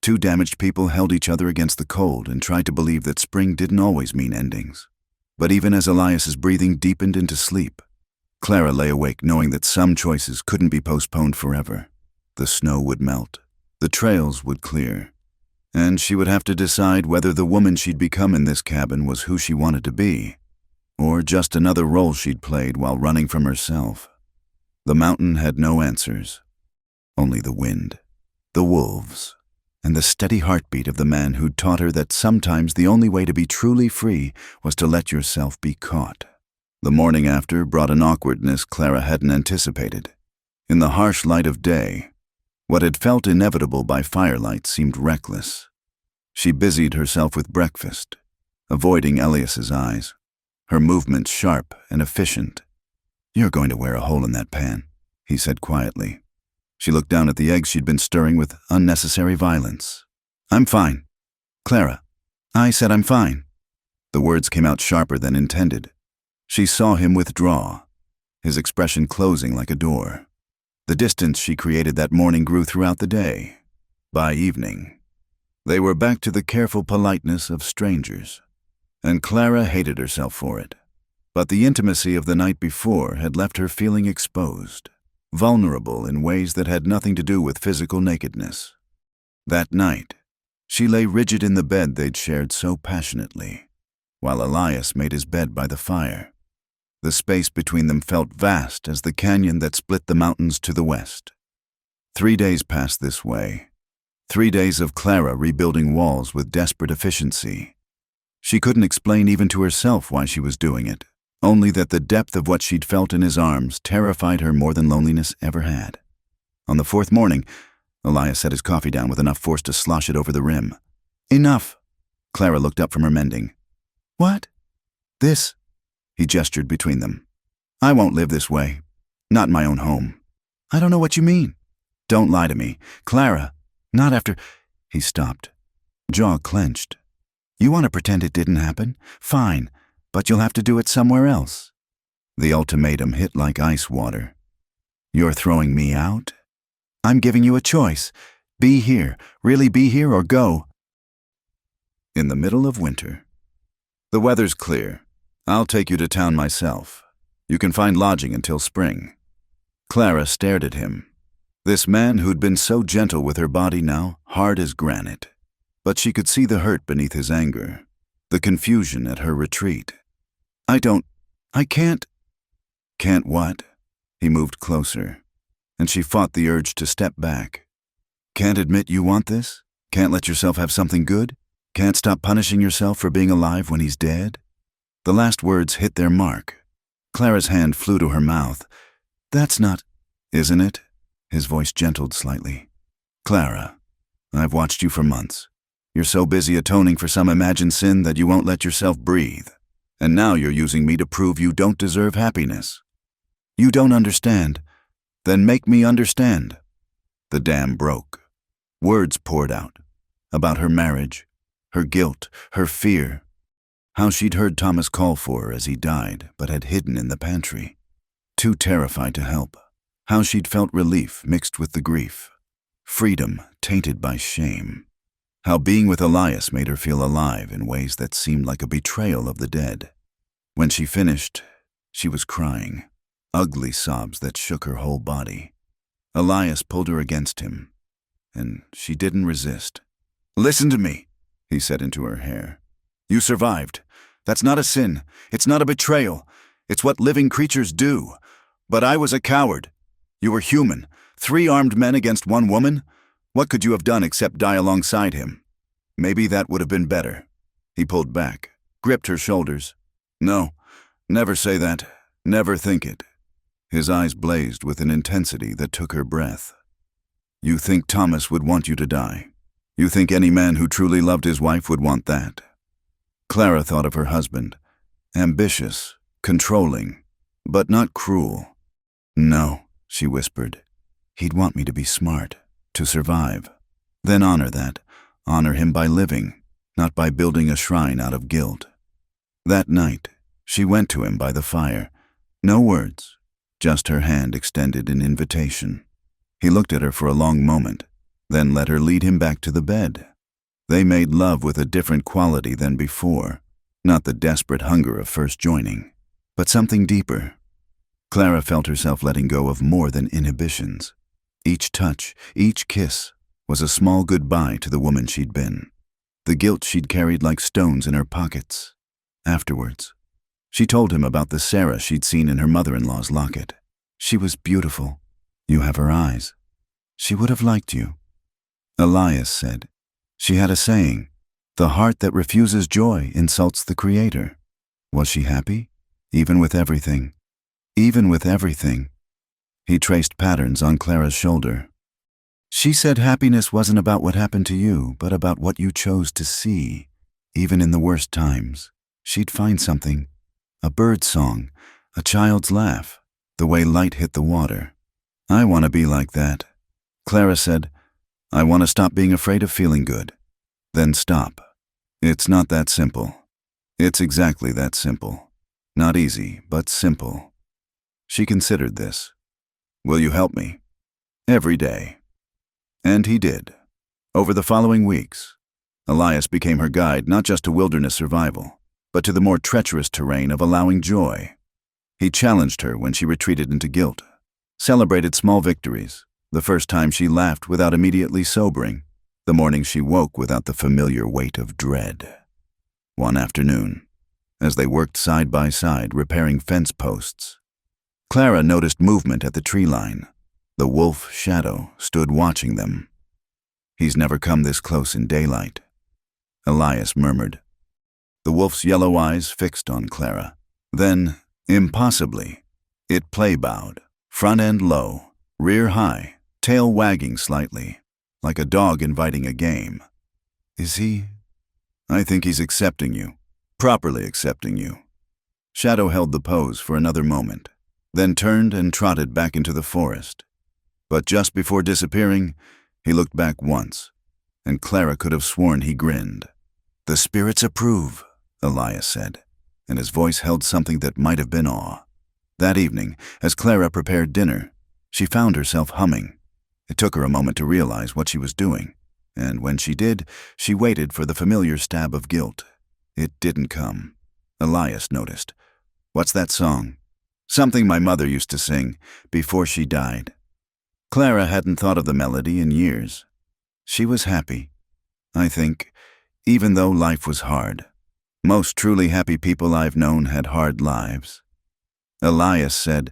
two damaged people held each other against the cold and tried to believe that spring didn't always mean endings. But even as Elias's breathing deepened into sleep, Clara lay awake knowing that some choices couldn't be postponed forever. The snow would melt. The trails would clear. And she would have to decide whether the woman she'd become in this cabin was who she wanted to be, or just another role she'd played while running from herself. The mountain had no answers. Only the wind, the wolves, and the steady heartbeat of the man who'd taught her that sometimes the only way to be truly free was to let yourself be caught. The morning after brought an awkwardness Clara hadn't anticipated. In the harsh light of day, what had felt inevitable by firelight seemed reckless. She busied herself with breakfast, avoiding Elias's eyes, her movements sharp and efficient. You're going to wear a hole in that pan, he said quietly. She looked down at the eggs she'd been stirring with unnecessary violence. I'm fine. Clara, I said I'm fine. The words came out sharper than intended. She saw him withdraw, his expression closing like a door. The distance she created that morning grew throughout the day. By evening, they were back to the careful politeness of strangers, and Clara hated herself for it. But the intimacy of the night before had left her feeling exposed, vulnerable in ways that had nothing to do with physical nakedness. That night, she lay rigid in the bed they'd shared so passionately, while Elias made his bed by the fire. The space between them felt vast as the canyon that split the mountains to the west. 3 days passed this way. 3 days of Clara rebuilding walls with desperate efficiency. She couldn't explain even to herself why she was doing it, only that the depth of what she'd felt in his arms terrified her more than loneliness ever had. On the 4th morning, Elias set his coffee down with enough force to slosh it over the rim. Enough! Clara looked up from her mending. What? This? He gestured between them. I won't live this way. Not in my own home. I don't know what you mean. Don't lie to me. Clara, not after... He stopped, jaw clenched. You want to pretend it didn't happen? Fine, but you'll have to do it somewhere else. The ultimatum hit like ice water. You're throwing me out? I'm giving you a choice. Be here, really be here, or go. In the middle of winter. The weather's clear. I'll take you to town myself. You can find lodging until spring. Clara stared at him. This man who'd been so gentle with her body now, hard as granite. But she could see the hurt beneath his anger, the confusion at her retreat. I can't. Can't what? He moved closer. and she fought the urge to step back. Can't admit you want this? Can't let yourself have something good? Can't stop punishing yourself for being alive when he's dead? The last words hit their mark. Clara's hand flew to her mouth. That's not, isn't it? His voice gentled slightly. Clara, I've watched you for months. You're so busy atoning for some imagined sin that you won't let yourself breathe. And now you're using me to prove you don't deserve happiness. You don't understand. Then make me understand. The dam broke. Words poured out. About her marriage, her guilt, her fear. How she'd heard Thomas call for her as he died, but had hidden in the pantry. Too terrified to help. How she'd felt relief mixed with the grief. Freedom tainted by shame. How being with Elias made her feel alive in ways that seemed like a betrayal of the dead. When she finished, she was crying. Ugly sobs that shook her whole body. Elias pulled her against him, and she didn't resist. Listen to me, he said into her hair. You survived. That's not a sin. It's not a betrayal. It's what living creatures do. But I was a coward. You were human. 3 armed men against 1 woman? What could you have done except die alongside him? Maybe that would have been better. He pulled back, gripped her shoulders. No, never say that. Never think it. His eyes blazed with an intensity that took her breath. You think Thomas would want you to die? You think any man who truly loved his wife would want that? Clara thought of her husband. Ambitious, controlling, but not cruel. No, she whispered. He'd want me to be smart, to survive. Then honor that. Honor him by living, not by building a shrine out of guilt. That night, she went to him by the fire. No words, just her hand extended in invitation. He looked at her for a long moment, then let her lead him back to the bed. They made love with a different quality than before, not the desperate hunger of first joining, but something deeper. Clara felt herself letting go of more than inhibitions. Each touch, each kiss, was a small goodbye to the woman she'd been. The guilt she'd carried like stones in her pockets. Afterwards, she told him about the Sarah she'd seen in her mother-in-law's locket. She was beautiful. You have her eyes. She would have liked you. Elias said. She had a saying, the heart that refuses joy insults the Creator. Was she happy? Even with everything. Even with everything. He traced patterns on Clara's shoulder. She said happiness wasn't about what happened to you, but about what you chose to see. Even in the worst times, she'd find something. A bird's song, a child's laugh, the way light hit the water. I want to be like that. Clara said, I want to stop being afraid of feeling good. Then stop. It's not that simple. It's exactly that simple. Not easy, but simple. She considered this. Will you help me? Every day. And he did. Over the following weeks, Elias became her guide not just to wilderness survival, but to the more treacherous terrain of allowing joy. He challenged her when she retreated into guilt, celebrated small victories, the first time she laughed without immediately sobering, the morning she woke without the familiar weight of dread. One afternoon, as they worked side by side repairing fence posts, Clara noticed movement at the tree line. The wolf Shadow stood watching them. He's never come this close in daylight, Elias murmured. The wolf's yellow eyes fixed on Clara. Then, impossibly, it play-bowed, front end low, rear high, tail wagging slightly, like a dog inviting a game. Is he? I think he's accepting you, properly accepting you. Shadow held the pose for another moment, then turned and trotted back into the forest. But just before disappearing, he looked back once, and Clara could have sworn he grinned. The spirits approve, Elias said, and his voice held something that might have been awe. That evening, as Clara prepared dinner, she found herself humming. It took her a moment to realize what she was doing, and when she did, she waited for the familiar stab of guilt. It didn't come. Elias noticed. What's that song? Something my mother used to sing before she died. Clara hadn't thought of the melody in years. She was happy, I think, even though life was hard. Most truly happy people I've known had hard lives. Elias said,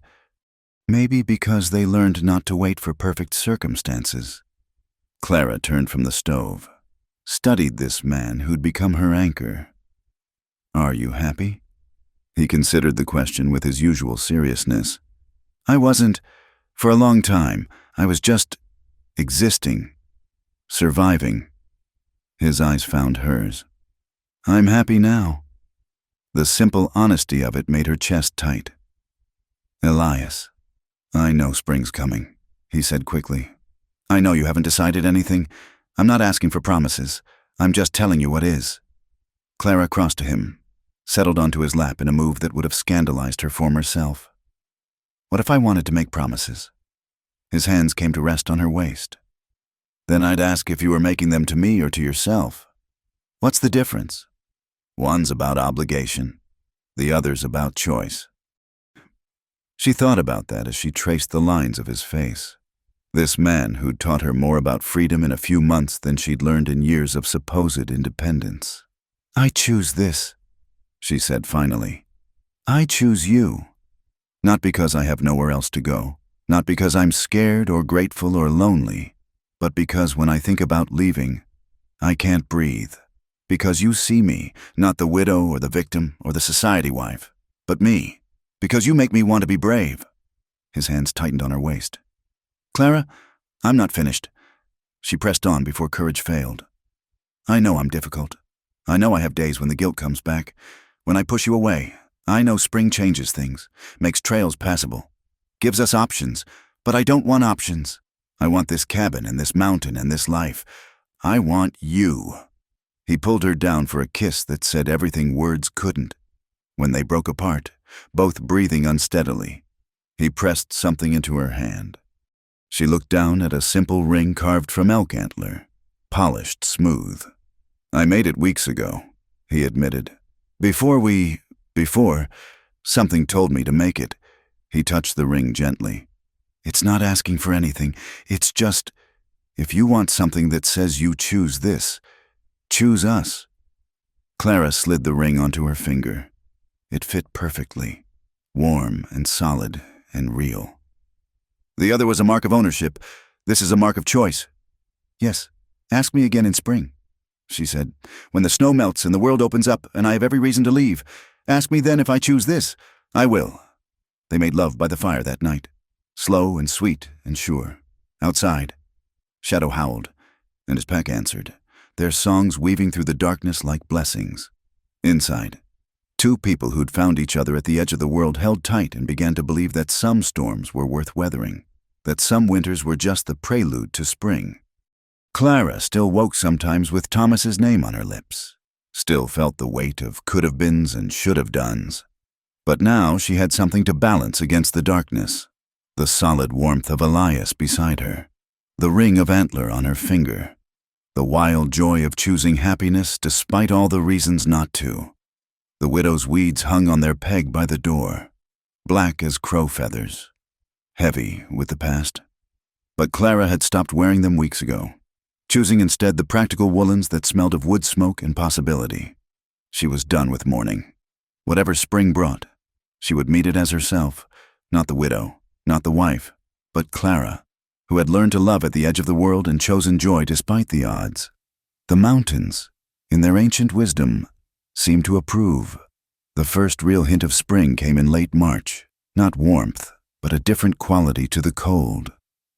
Maybe because they learned not to wait for perfect circumstances. Clara turned from the stove, studied this man who'd become her anchor. "Are you happy?" He considered the question with his usual seriousness. "I wasn't. For a long time, I was just existing, surviving." His eyes found hers. "I'm happy now." The simple honesty of it made her chest tight. "Elias, I know spring's coming," he said quickly. "I know you haven't decided anything. I'm not asking for promises. I'm just telling you what is." Clara crossed to him, settled onto his lap in a move that would have scandalized her former self. "What if I wanted to make promises?" His hands came to rest on her waist. "Then I'd ask if you were making them to me or to yourself. What's the difference? One's about obligation, the other's about choice." She thought about that as she traced the lines of his face. This man who'd taught her more about freedom in a few months than she'd learned in years of supposed independence. "I choose this," she said finally. "I choose you. Not because I have nowhere else to go, not because I'm scared or grateful or lonely, but because when I think about leaving, I can't breathe. Because you see me, not the widow or the victim or the society wife, but me. Because you make me want to be brave." His hands tightened on her waist. "Clara, I'm not finished." She pressed on before courage failed. "I know I'm difficult. I know I have days when the guilt comes back, when I push you away. I know spring changes things, makes trails passable, gives us options, but I don't want options. I want this cabin and this mountain and this life. I want you." He pulled her down for a kiss that said everything words couldn't. When they broke apart, both breathing unsteadily, he pressed something into her hand. She looked down at a simple ring carved from elk antler, polished smooth. "I made it weeks ago," he admitted. Before, something told me to make it." He touched the ring gently. "It's not asking for anything. It's just, if you want something that says you choose this, choose us." Clara slid the ring onto her finger. It fit perfectly, warm and solid and real. "The other was a mark of ownership. This is a mark of choice." "Yes, ask me again in spring," she said. "When the snow melts and the world opens up and I have every reason to leave, ask me then if I choose this. I will." They made love by the fire that night, slow and sweet and sure. Outside, Shadow howled, and his pack answered, their songs weaving through the darkness like blessings. Inside, two people who'd found each other at the edge of the world held tight and began to believe that some storms were worth weathering, that some winters were just the prelude to spring. Clara still woke sometimes with Thomas's name on her lips, still felt the weight of could-have-beens and should-have-dones. But now she had something to balance against the darkness, the solid warmth of Elias beside her, the ring of antler on her finger, the wild joy of choosing happiness despite all the reasons not to. The widow's weeds hung on their peg by the door, black as crow feathers, heavy with the past. But Clara had stopped wearing them weeks ago, choosing instead the practical woolens that smelled of wood smoke and possibility. She was done with mourning. Whatever spring brought, she would meet it as herself, not the widow, not the wife, but Clara, who had learned to love at the edge of the world and chosen joy despite the odds. The mountains, in their ancient wisdom, seemed to approve. The first real hint of spring came in late March, not warmth, but a different quality to the cold.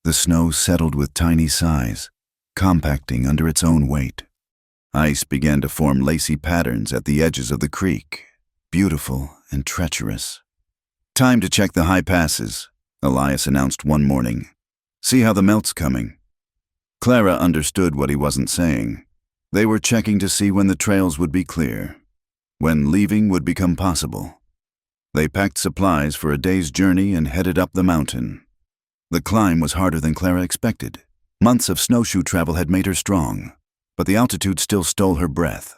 The snow settled with tiny sighs, compacting under its own weight. Ice began to form lacy patterns at the edges of the creek, beautiful and treacherous. "Time to check the high passes," Elias announced one morning. "See how the melt's coming." Clara understood what he wasn't saying. They were checking to see when the trails would be clear, when leaving would become possible. They packed supplies for a day's journey and headed up the mountain. The climb was harder than Clara expected. Months of snowshoe travel had made her strong, but the altitude still stole her breath.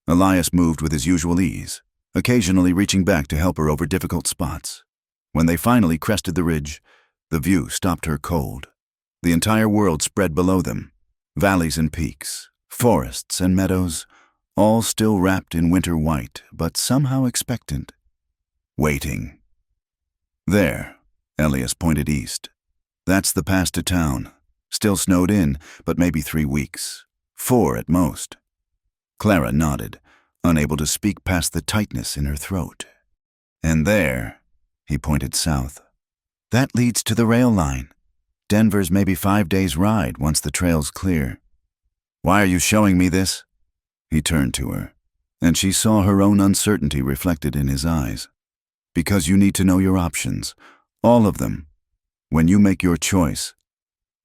Elias moved with his usual ease, occasionally reaching back to help her over difficult spots. When they finally crested the ridge, the view stopped her cold. The entire world spread below them, valleys and peaks, forests and meadows, all still wrapped in winter white, but somehow expectant. Waiting. There, Elias pointed east. That's the pass to town. Still snowed in, but maybe 3 weeks. 4 at most. Clara nodded, unable to speak past the tightness in her throat. And there, he pointed south. That leads to the rail line. Denver's maybe 5 days' ride once the trail's clear. Why are you showing me this? He turned to her, and she saw her own uncertainty reflected in his eyes. Because you need to know your options, all of them. When you make your choice,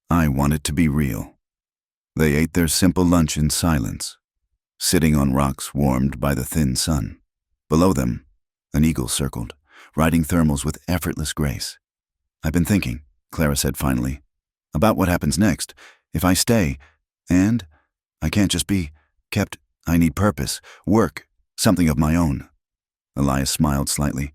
I want it to be real. They ate their simple lunch in silence, sitting on rocks warmed by the thin sun. Below them, an eagle circled, riding thermals with effortless grace. I've been thinking, Clara said finally, about what happens next if I stay, and I can't just be kept. I need purpose, work, something of my own. Elias smiled slightly.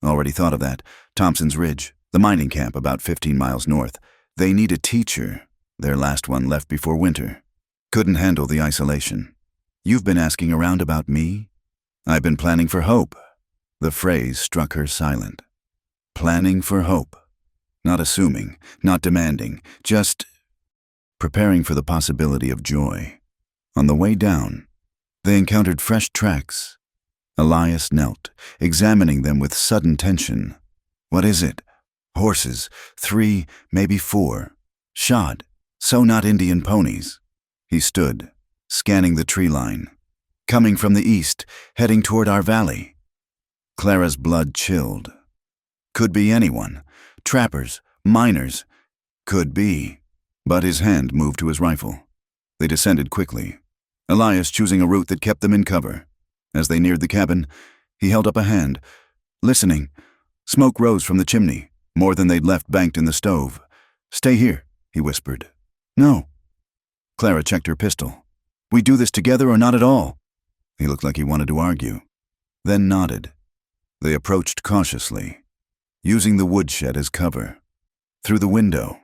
Already thought of that. Thompson's Ridge, the mining camp about 15 miles north. They need a teacher. Their last one left before winter. Couldn't handle the isolation. You've been asking around about me? I've been planning for hope. The phrase struck her silent. Planning for hope. Not assuming, not demanding, just preparing for the possibility of joy. On the way down, they encountered fresh tracks. Elias knelt, examining them with sudden tension. What is it? Horses, 3, maybe 4. Shod, so not Indian ponies. He stood, scanning the tree line. Coming from the east, heading toward our valley. Clara's blood chilled. Could be anyone. Trappers, miners. Could be. But his hand moved to his rifle. They descended quickly, Elias choosing a route that kept them in cover. As they neared the cabin, he held up a hand, listening. Smoke rose from the chimney, more than they'd left banked in the stove. Stay here, he whispered. No. Clara checked her pistol. We do this together or not at all? He looked like he wanted to argue, then nodded. They approached cautiously, using the woodshed as cover. Through the window,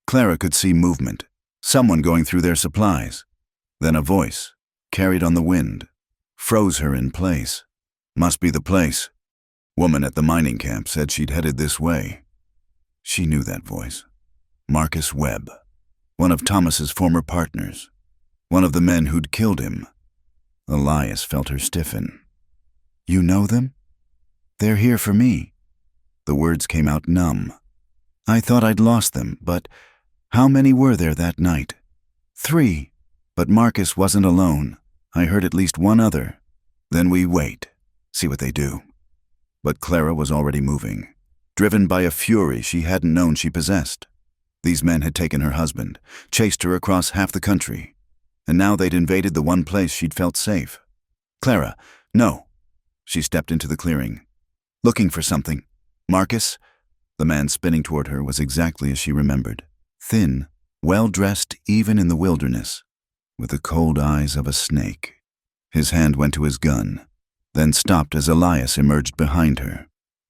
Clara could see movement, someone going through their supplies. Then a voice, carried on the wind, froze her in place. Must be the place. Woman at the mining camp said she'd headed this way. She knew that voice. Marcus Webb, one of Thomas's former partners, one of the men who'd killed him. Elias felt her stiffen. You know them? They're here for me. The words came out numb. I thought I'd lost them, but how many were there that night? 3, but Marcus wasn't alone. I heard at least one other. Then we wait, see what they do. But Clara was already moving, driven by a fury she hadn't known she possessed. These men had taken her husband, chased her across half the country, and now they'd invaded the one place she'd felt safe. Clara, no. She stepped into the clearing, looking for something. Marcus? The man spinning toward her was exactly as she remembered. Thin, well-dressed even in the wilderness, with the cold eyes of a snake. His hand went to his gun, then stopped as Elias emerged behind her,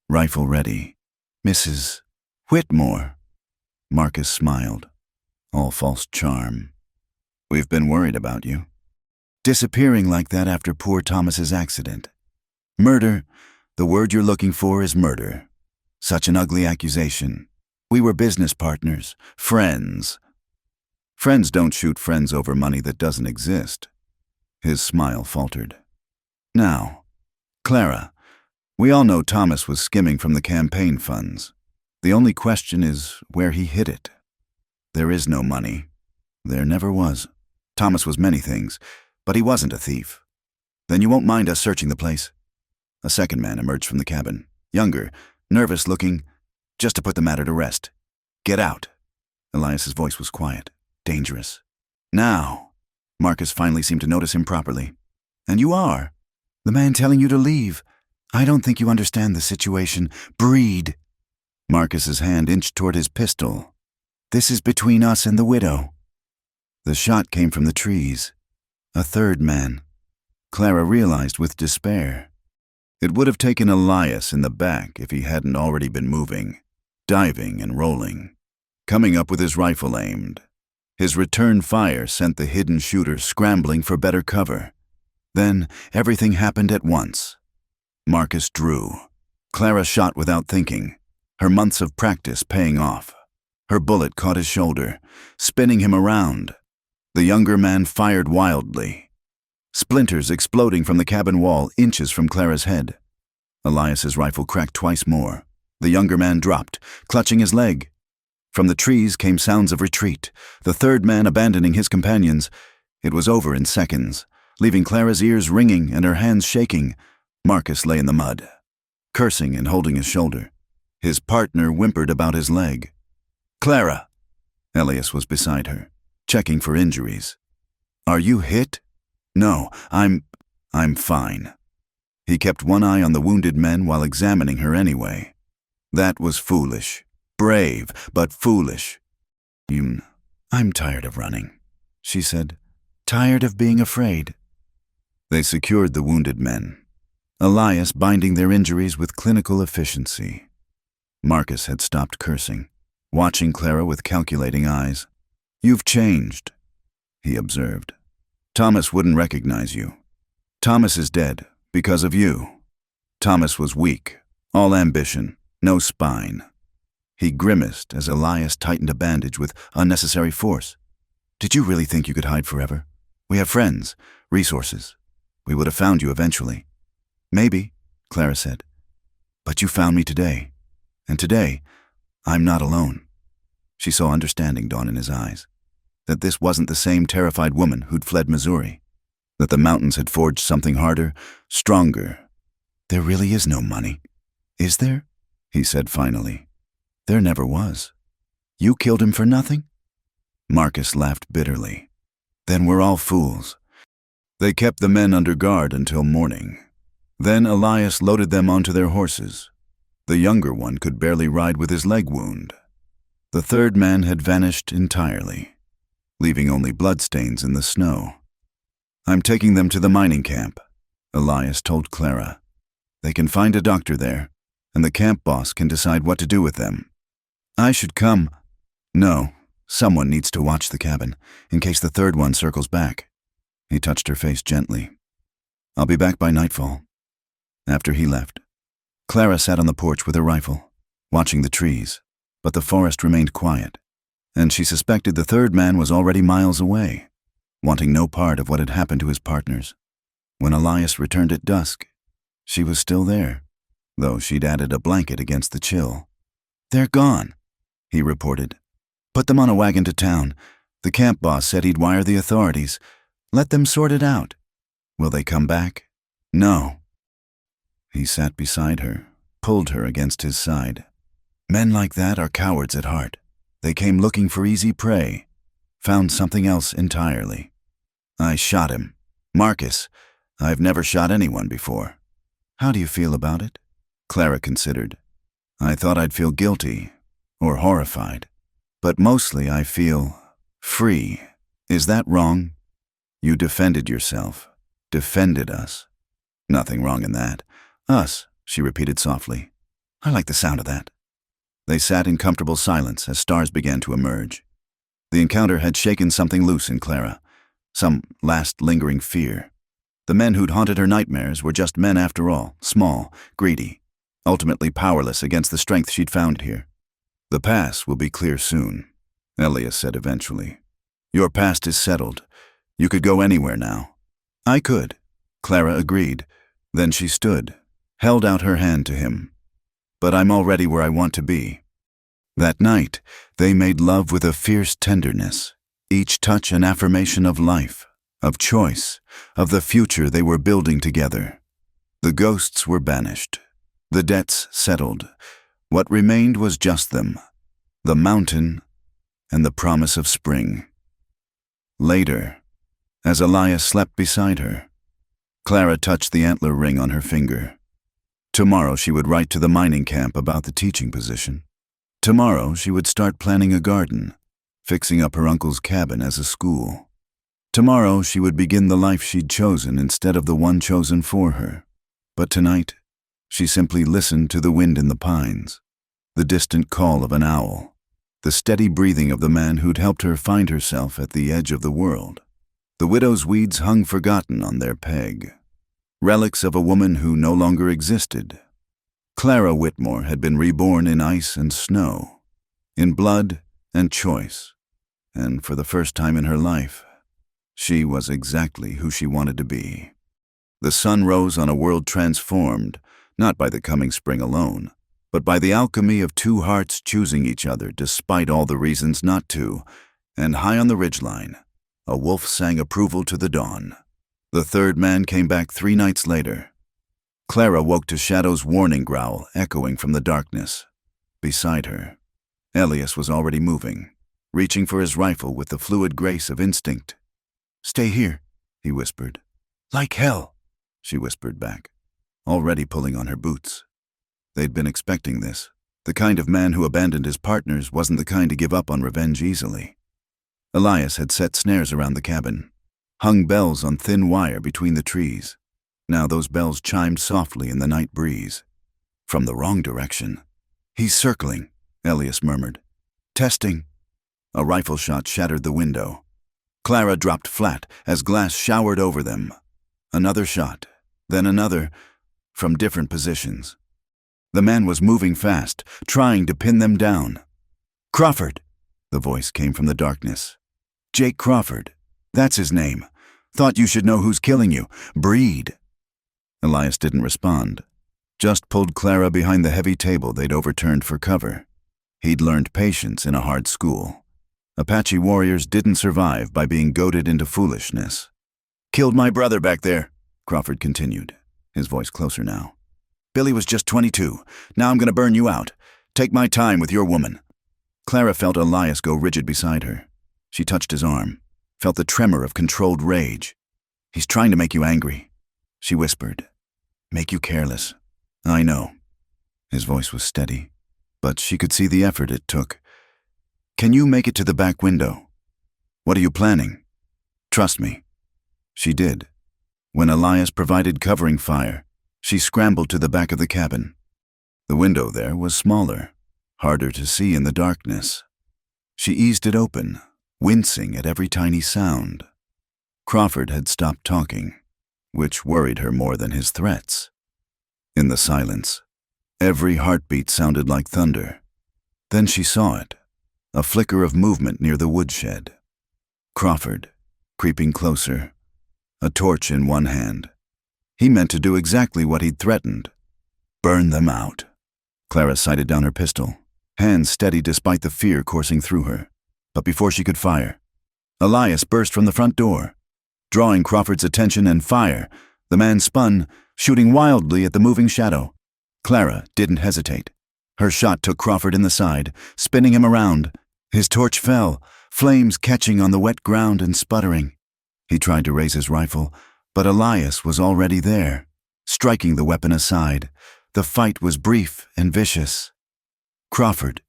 rifle ready. Mrs. Whitmore. Marcus smiled, all false charm. We've been worried about you. Disappearing like that after poor Thomas's accident. Murder, the word you're looking for is murder. Such an ugly accusation. We were business partners, friends. Friends don't shoot friends over money that doesn't exist. His smile faltered. Now, Clara, we all know Thomas was skimming from the campaign funds. The only question is where he hid it. There is no money. There never was. Thomas was many things, but he wasn't a thief. Then you won't mind us searching the place? A second man emerged from the cabin, younger, nervous looking, just to put the matter to rest. Get out. Elias's voice was quiet, dangerous. Now, Marcus finally seemed to notice him properly. And you are. The man telling you to leave. I don't think you understand the situation. Breed. Marcus's hand inched toward his pistol. This is between us and the widow. The shot came from the trees. A third man. Clara realized with despair. It would have taken Elias in the back if he hadn't already been moving, diving and rolling, coming up with his rifle aimed. His return fire sent the hidden shooter scrambling for better cover. Then everything happened at once. Marcus drew. Clara shot without thinking. her months of practice paying off. Her bullet caught his shoulder, spinning him around. The younger man fired wildly, splinters exploding from the cabin wall inches from Clara's head. Elias's rifle cracked twice more. The younger man dropped, clutching his leg. From the trees came sounds of retreat, the third man abandoning his companions. It was over in seconds, leaving Clara's ears ringing and her hands shaking. Marcus lay in the mud, cursing and holding his shoulder. His partner whimpered about his leg. "Clara!" Elias was beside her, checking for injuries. "Are you hit?" "No, I'm fine." He kept one eye on the wounded men while examining her anyway. That was foolish. Brave, but foolish. "I'm tired of running," she said. "Tired of being afraid." They secured the wounded men, Elias binding their injuries with clinical efficiency. Marcus had stopped cursing, watching Clara with calculating eyes. "You've changed," he observed. "Thomas wouldn't recognize you. Thomas is dead because of you." Thomas was weak, all ambition, no spine. He grimaced as Elias tightened a bandage with unnecessary force. "Did you really think you could hide forever? We have friends, resources. We would have found you eventually." "Maybe," Clara said. "But you found me today. And today, I'm not alone." She saw understanding dawn in his eyes. That this wasn't the same terrified woman who'd fled Missouri. That the mountains had forged something harder, stronger. "There really is no money, is there?" he said finally. "There never was. You killed him for nothing?" Marcus laughed bitterly. "Then we're all fools." They kept the men under guard until morning. Then Elias loaded them onto their horses. The younger one could barely ride with his leg wound. The third man had vanished entirely, leaving only bloodstains in the snow. "I'm taking them to the mining camp," Elias told Clara. "They can find a doctor there, and the camp boss can decide what to do with them." "I should come." "No, someone needs to watch the cabin, in case the third one circles back." He touched her face gently. "I'll be back by nightfall." After he left, Clara sat on the porch with her rifle, watching the trees, but the forest remained quiet, and she suspected the third man was already miles away, wanting no part of what had happened to his partners. When Elias returned at dusk, she was still there, though she'd added a blanket against the chill. "They're gone," he reported. "Put them on a wagon to town. The camp boss said he'd wire the authorities. Let them sort it out." "Will they come back?" "No." He sat beside her, pulled her against his side. "Men like that are cowards at heart. They came looking for easy prey, found something else entirely. I shot him. Marcus, I've never shot anyone before." "How do you feel about it?" Clara considered. "I thought I'd feel guilty, or horrified. But mostly I feel free. Is that wrong? You defended yourself, defended us. Nothing wrong in that. Us," she repeated softly. "I like the sound of that." They sat in comfortable silence as stars began to emerge. The encounter had shaken something loose in Clara, some last lingering fear. The men who'd haunted her nightmares were just men after all, small, greedy, ultimately powerless against the strength she'd found here. "The past will be clear soon," Elias said eventually. "Your past is settled. You could go anywhere now." "I could," Clara agreed. Then she stood, held out her hand to him. "But I'm already where I want to be." That night, they made love with a fierce tenderness, each touch an affirmation of life, of choice, of the future they were building together. The ghosts were banished, the debts settled. What remained was just them, the mountain and the promise of spring. Later, as Elias slept beside her, Clara touched the antler ring on her finger. Tomorrow she would write to the mining camp about the teaching position. Tomorrow she would start planning a garden, fixing up her uncle's cabin as a school. Tomorrow she would begin the life she'd chosen instead of the one chosen for her. But tonight, she simply listened to the wind in the pines, the distant call of an owl, the steady breathing of the man who'd helped her find herself at the edge of the world. The widow's weeds hung forgotten on their peg, relics of a woman who no longer existed. Clara Whitmore had been reborn in ice and snow, in blood and choice, and for the first time in her life, she was exactly who she wanted to be. The sun rose on a world transformed, not by the coming spring alone, but by the alchemy of two hearts choosing each other despite all the reasons not to, and high on the ridgeline, a wolf sang approval to the dawn. The third man came back 3 nights later. Clara woke to Shadow's warning growl echoing from the darkness. Beside her, Elias was already moving, reaching for his rifle with the fluid grace of instinct. "Stay here," he whispered. "Like hell," she whispered back, already pulling on her boots. They'd been expecting this. The kind of man who abandoned his partners wasn't the kind to give up on revenge easily. Elias had set snares around the cabin, hung bells on thin wire between the trees. Now those bells chimed softly in the night breeze. From the wrong direction. "He's circling," Elias murmured. "Testing." A rifle shot shattered the window. Clara dropped flat as glass showered over them. Another shot, then another, from different positions. The man was moving fast, trying to pin them down. "Crawford," the voice came from the darkness. "Jake Crawford. That's his name. Thought you should know who's killing you. Breed." Elias didn't respond, just pulled Clara behind the heavy table they'd overturned for cover. He'd learned patience in a hard school. Apache warriors didn't survive by being goaded into foolishness. "Killed my brother back there," Crawford continued, his voice closer now. "Billy was just 22. Now I'm going to burn you out. Take my time with your woman." Clara felt Elias go rigid beside her. She touched his arm, felt the tremor of controlled rage. "He's trying to make you angry," she whispered. "Make you careless. I know." His voice was steady, but she could see the effort it took. "Can you make it to the back window? What are you planning? Trust me." She did. When Elias provided covering fire, she scrambled to the back of the cabin. The window there was smaller, harder to see in the darkness. She eased it open, wincing at every tiny sound. Crawford had stopped talking, which worried her more than his threats. In the silence, every heartbeat sounded like thunder. Then she saw it, a flicker of movement near the woodshed. Crawford, creeping closer, a torch in one hand. He meant to do exactly what he'd threatened. Burn them out. Clara sighted down her pistol, hands steady despite the fear coursing through her. But before she could fire, Elias burst from the front door. Drawing Crawford's attention and fire, the man spun, shooting wildly at the moving shadow. Clara didn't hesitate. Her shot took Crawford in the side, spinning him around. His torch fell, flames catching on the wet ground and sputtering. He tried to raise his rifle, but Elias was already there, striking the weapon aside. The fight was brief and vicious. Crawford,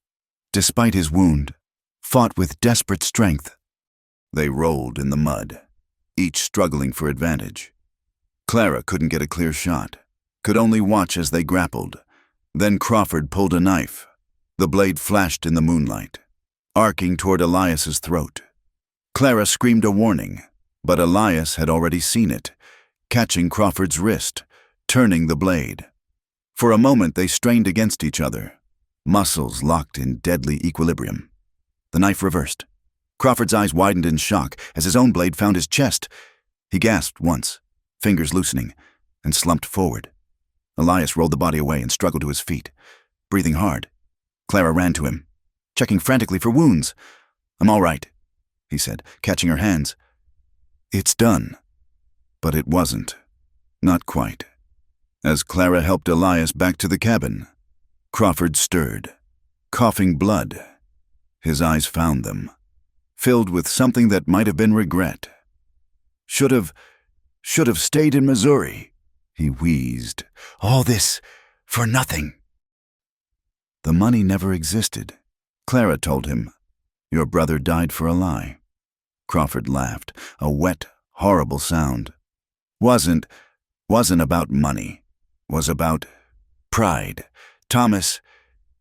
despite his wound, fought with desperate strength. They rolled in the mud, each struggling for advantage. Clara couldn't get a clear shot, could only watch as they grappled. Then Crawford pulled a knife. The blade flashed in the moonlight, arcing toward Elias's throat. Clara screamed a warning, but Elias had already seen it, catching Crawford's wrist, turning the blade. For a moment they strained against each other, muscles locked in deadly equilibrium. The knife reversed. Crawford's eyes widened in shock as his own blade found his chest. He gasped once, fingers loosening, and slumped forward. Elias rolled the body away and struggled to his feet, breathing hard. Clara ran to him, checking frantically for wounds. "I'm all right," he said, catching her hands. "It's done." But it wasn't. Not quite. As Clara helped Elias back to the cabin, Crawford stirred, coughing blood. His eyes found them, filled with something that might have been regret. Should have stayed in Missouri," he wheezed. "All this for nothing." The money never existed. Clara told him, "Your brother died for a lie." Crawford laughed, a wet, horrible sound. Wasn't about money. Was about pride. Thomas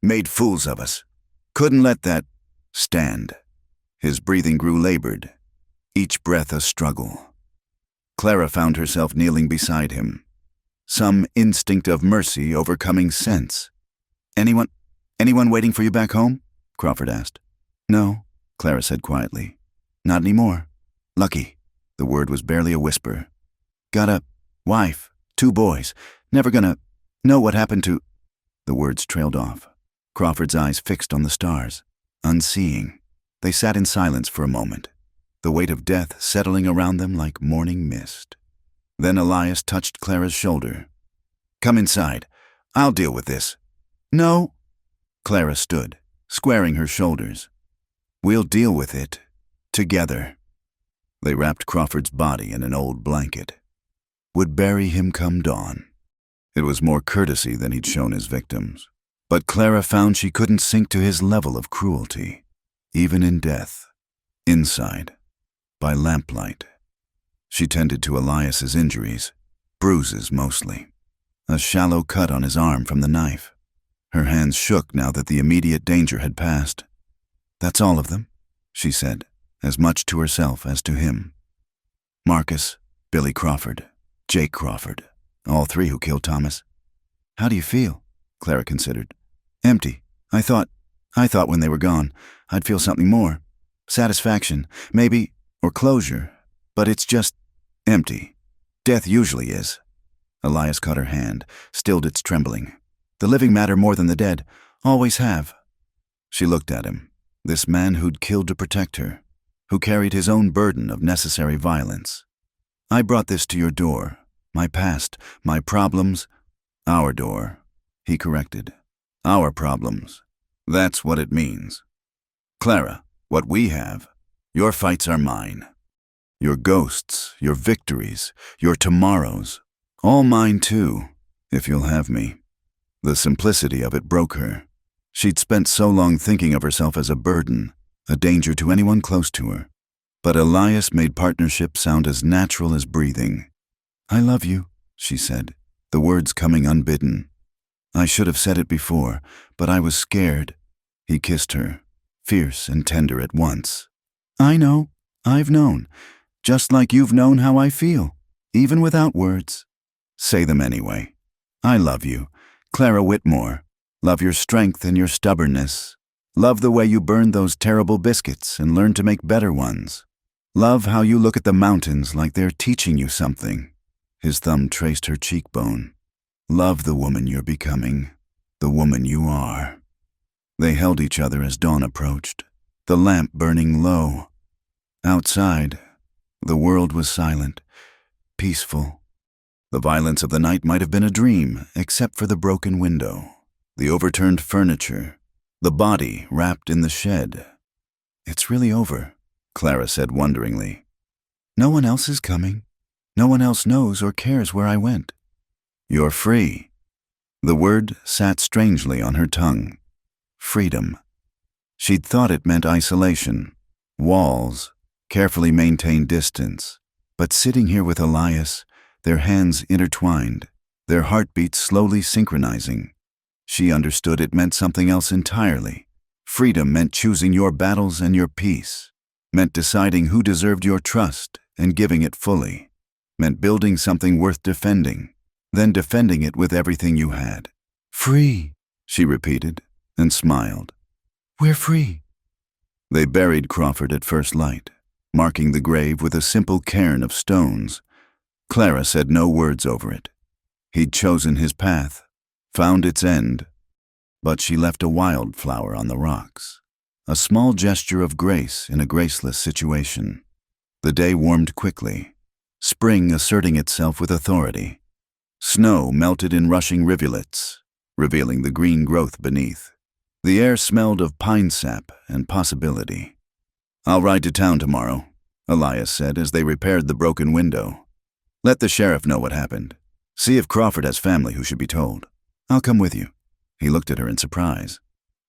made fools of us. Couldn't let that stand. His breathing grew labored, each breath a struggle. Clara found herself kneeling beside him, some instinct of mercy overcoming sense. Anyone waiting for you back home? Crawford asked. No, Clara said quietly. Not anymore. Lucky. The word was barely a whisper. Got a wife, 2 boys. Never gonna know what happened to... The words trailed off. Crawford's eyes fixed on the stars, unseeing. They sat in silence for a moment, the weight of death settling around them like morning mist. Then Elias touched Clara's shoulder. Come inside. I'll deal with this. No. Clara stood, squaring her shoulders. We'll deal with it. Together. They wrapped Crawford's body in an old blanket. Would bury him come dawn. It was more courtesy than he'd shown his victims. But Clara found she couldn't sink to his level of cruelty, even in death. Inside, by lamplight. She tended to Elias's injuries, bruises mostly. A shallow cut on his arm from the knife. Her hands shook now that the immediate danger had passed. That's all of them, she said, as much to herself as to him. Marcus, Billy Crawford, Jake Crawford, all 3 who killed Thomas. How do you feel? Clara considered. Empty. I thought when they were gone, I'd feel something more. Satisfaction, maybe, or closure. But it's just empty. Death usually is. Elias caught her hand, stilled its trembling. The living matter more than the dead. Always have. She looked at him, this man who'd killed to protect her, who carried his own burden of necessary violence. I brought this to your door. My past, my problems. Our door, he corrected. Our problems. That's what it means. Clara, what we have, your fights are mine. Your ghosts, your victories, your tomorrows, all mine too, if you'll have me. The simplicity of it broke her. She'd spent so long thinking of herself as a burden, a danger to anyone close to her. But Elias made partnership sound as natural as breathing. I love you, she said, the words coming unbidden. I should have said it before, but I was scared. He kissed her, fierce and tender at once. I know, I've known, just like you've known how I feel, even without words. Say them anyway. I love you, Clara Whitmore. Love your strength and your stubbornness. Love the way you burned those terrible biscuits and learned to make better ones. Love how you look at the mountains like they're teaching you something. His thumb traced her cheekbone. Love the woman you're becoming, the woman you are. They held each other as dawn approached, the lamp burning low. Outside, the world was silent, peaceful. The violence of the night might have been a dream, except for the broken window, the overturned furniture, the body wrapped in the shed. It's really over, Clara said wonderingly. No one else is coming. No one else knows or cares where I went. You're free. The word sat strangely on her tongue. Freedom. She'd thought it meant isolation, walls, carefully maintained distance. But sitting here with Elias, their hands intertwined, their heartbeats slowly synchronizing, she understood it meant something else entirely. Freedom meant choosing your battles and your peace, meant deciding who deserved your trust and giving it fully, meant building something worth defending, then defending it with everything you had. Free, she repeated, and smiled. We're free. They buried Crawford at first light, marking the grave with a simple cairn of stones. Clara said no words over it. He'd chosen his path, found its end, but she left a wildflower on the rocks, a small gesture of grace in a graceless situation. The day warmed quickly, spring asserting itself with authority. Snow melted in rushing rivulets, revealing the green growth beneath. The air smelled of pine sap and possibility. I'll ride to town tomorrow, Elias said as they repaired the broken window. Let the sheriff know what happened. See if Crawford has family who should be told. I'll come with you. He looked at her in surprise.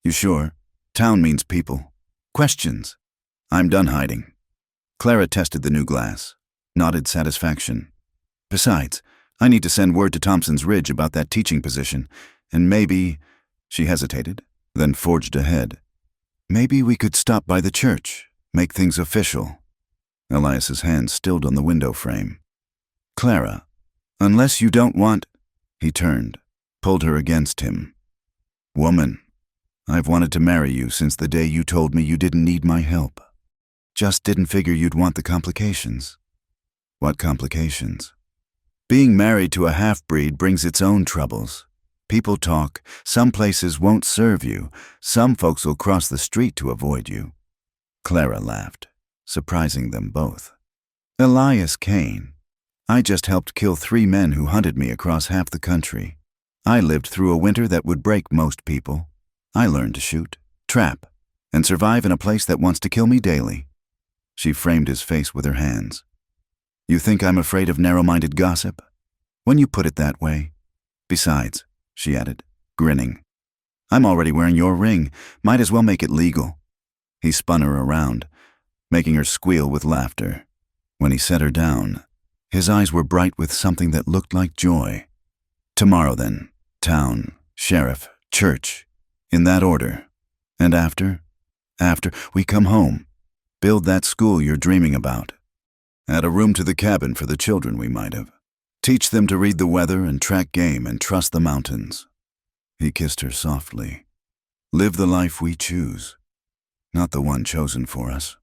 You sure? Town means people. Questions. I'm done hiding. Clara tested the new glass, nodded satisfaction. Besides, I need to send word to Thompson's Ridge about that teaching position, and maybe... She hesitated, then forged ahead. Maybe we could stop by the church, make things official. Elias's hand stilled on the window frame. Clara, unless you don't want... He turned, pulled her against him. "Woman, I've wanted to marry you since the day you told me you didn't need my help. Just didn't figure you'd want the complications." "What complications?" "Being married to a half-breed brings its own troubles. People talk, some places won't serve you, some folks will cross the street to avoid you." Clara laughed, surprising them both. "Elias Kane. I just helped kill 3 men who hunted me across half the country. I lived through a winter that would break most people. I learned to shoot, trap, and survive in a place that wants to kill me daily." She framed his face with her hands. "You think I'm afraid of narrow-minded gossip? When you put it that way. Besides," she added, grinning, "I'm already wearing your ring. Might as well make it legal." He spun her around, making her squeal with laughter. When he set her down, his eyes were bright with something that looked like joy. "Tomorrow then, town, sheriff, church, in that order. And after we come home, build that school you're dreaming about. Add a room to the cabin for the children we might have. Teach them to read the weather and track game and trust the mountains." He kissed her softly. "Live the life we choose, not the one chosen for us."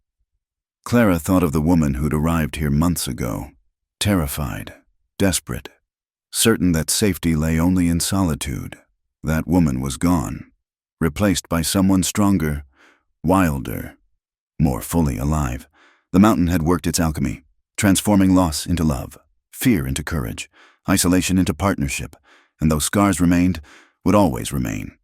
Clara thought of the woman who'd arrived here months ago, terrified, desperate, certain that safety lay only in solitude. That woman was gone, replaced by someone stronger, wilder, more fully alive. The mountain had worked its alchemy, transforming loss into love, fear into courage, isolation into partnership, and though scars remained, would always remain.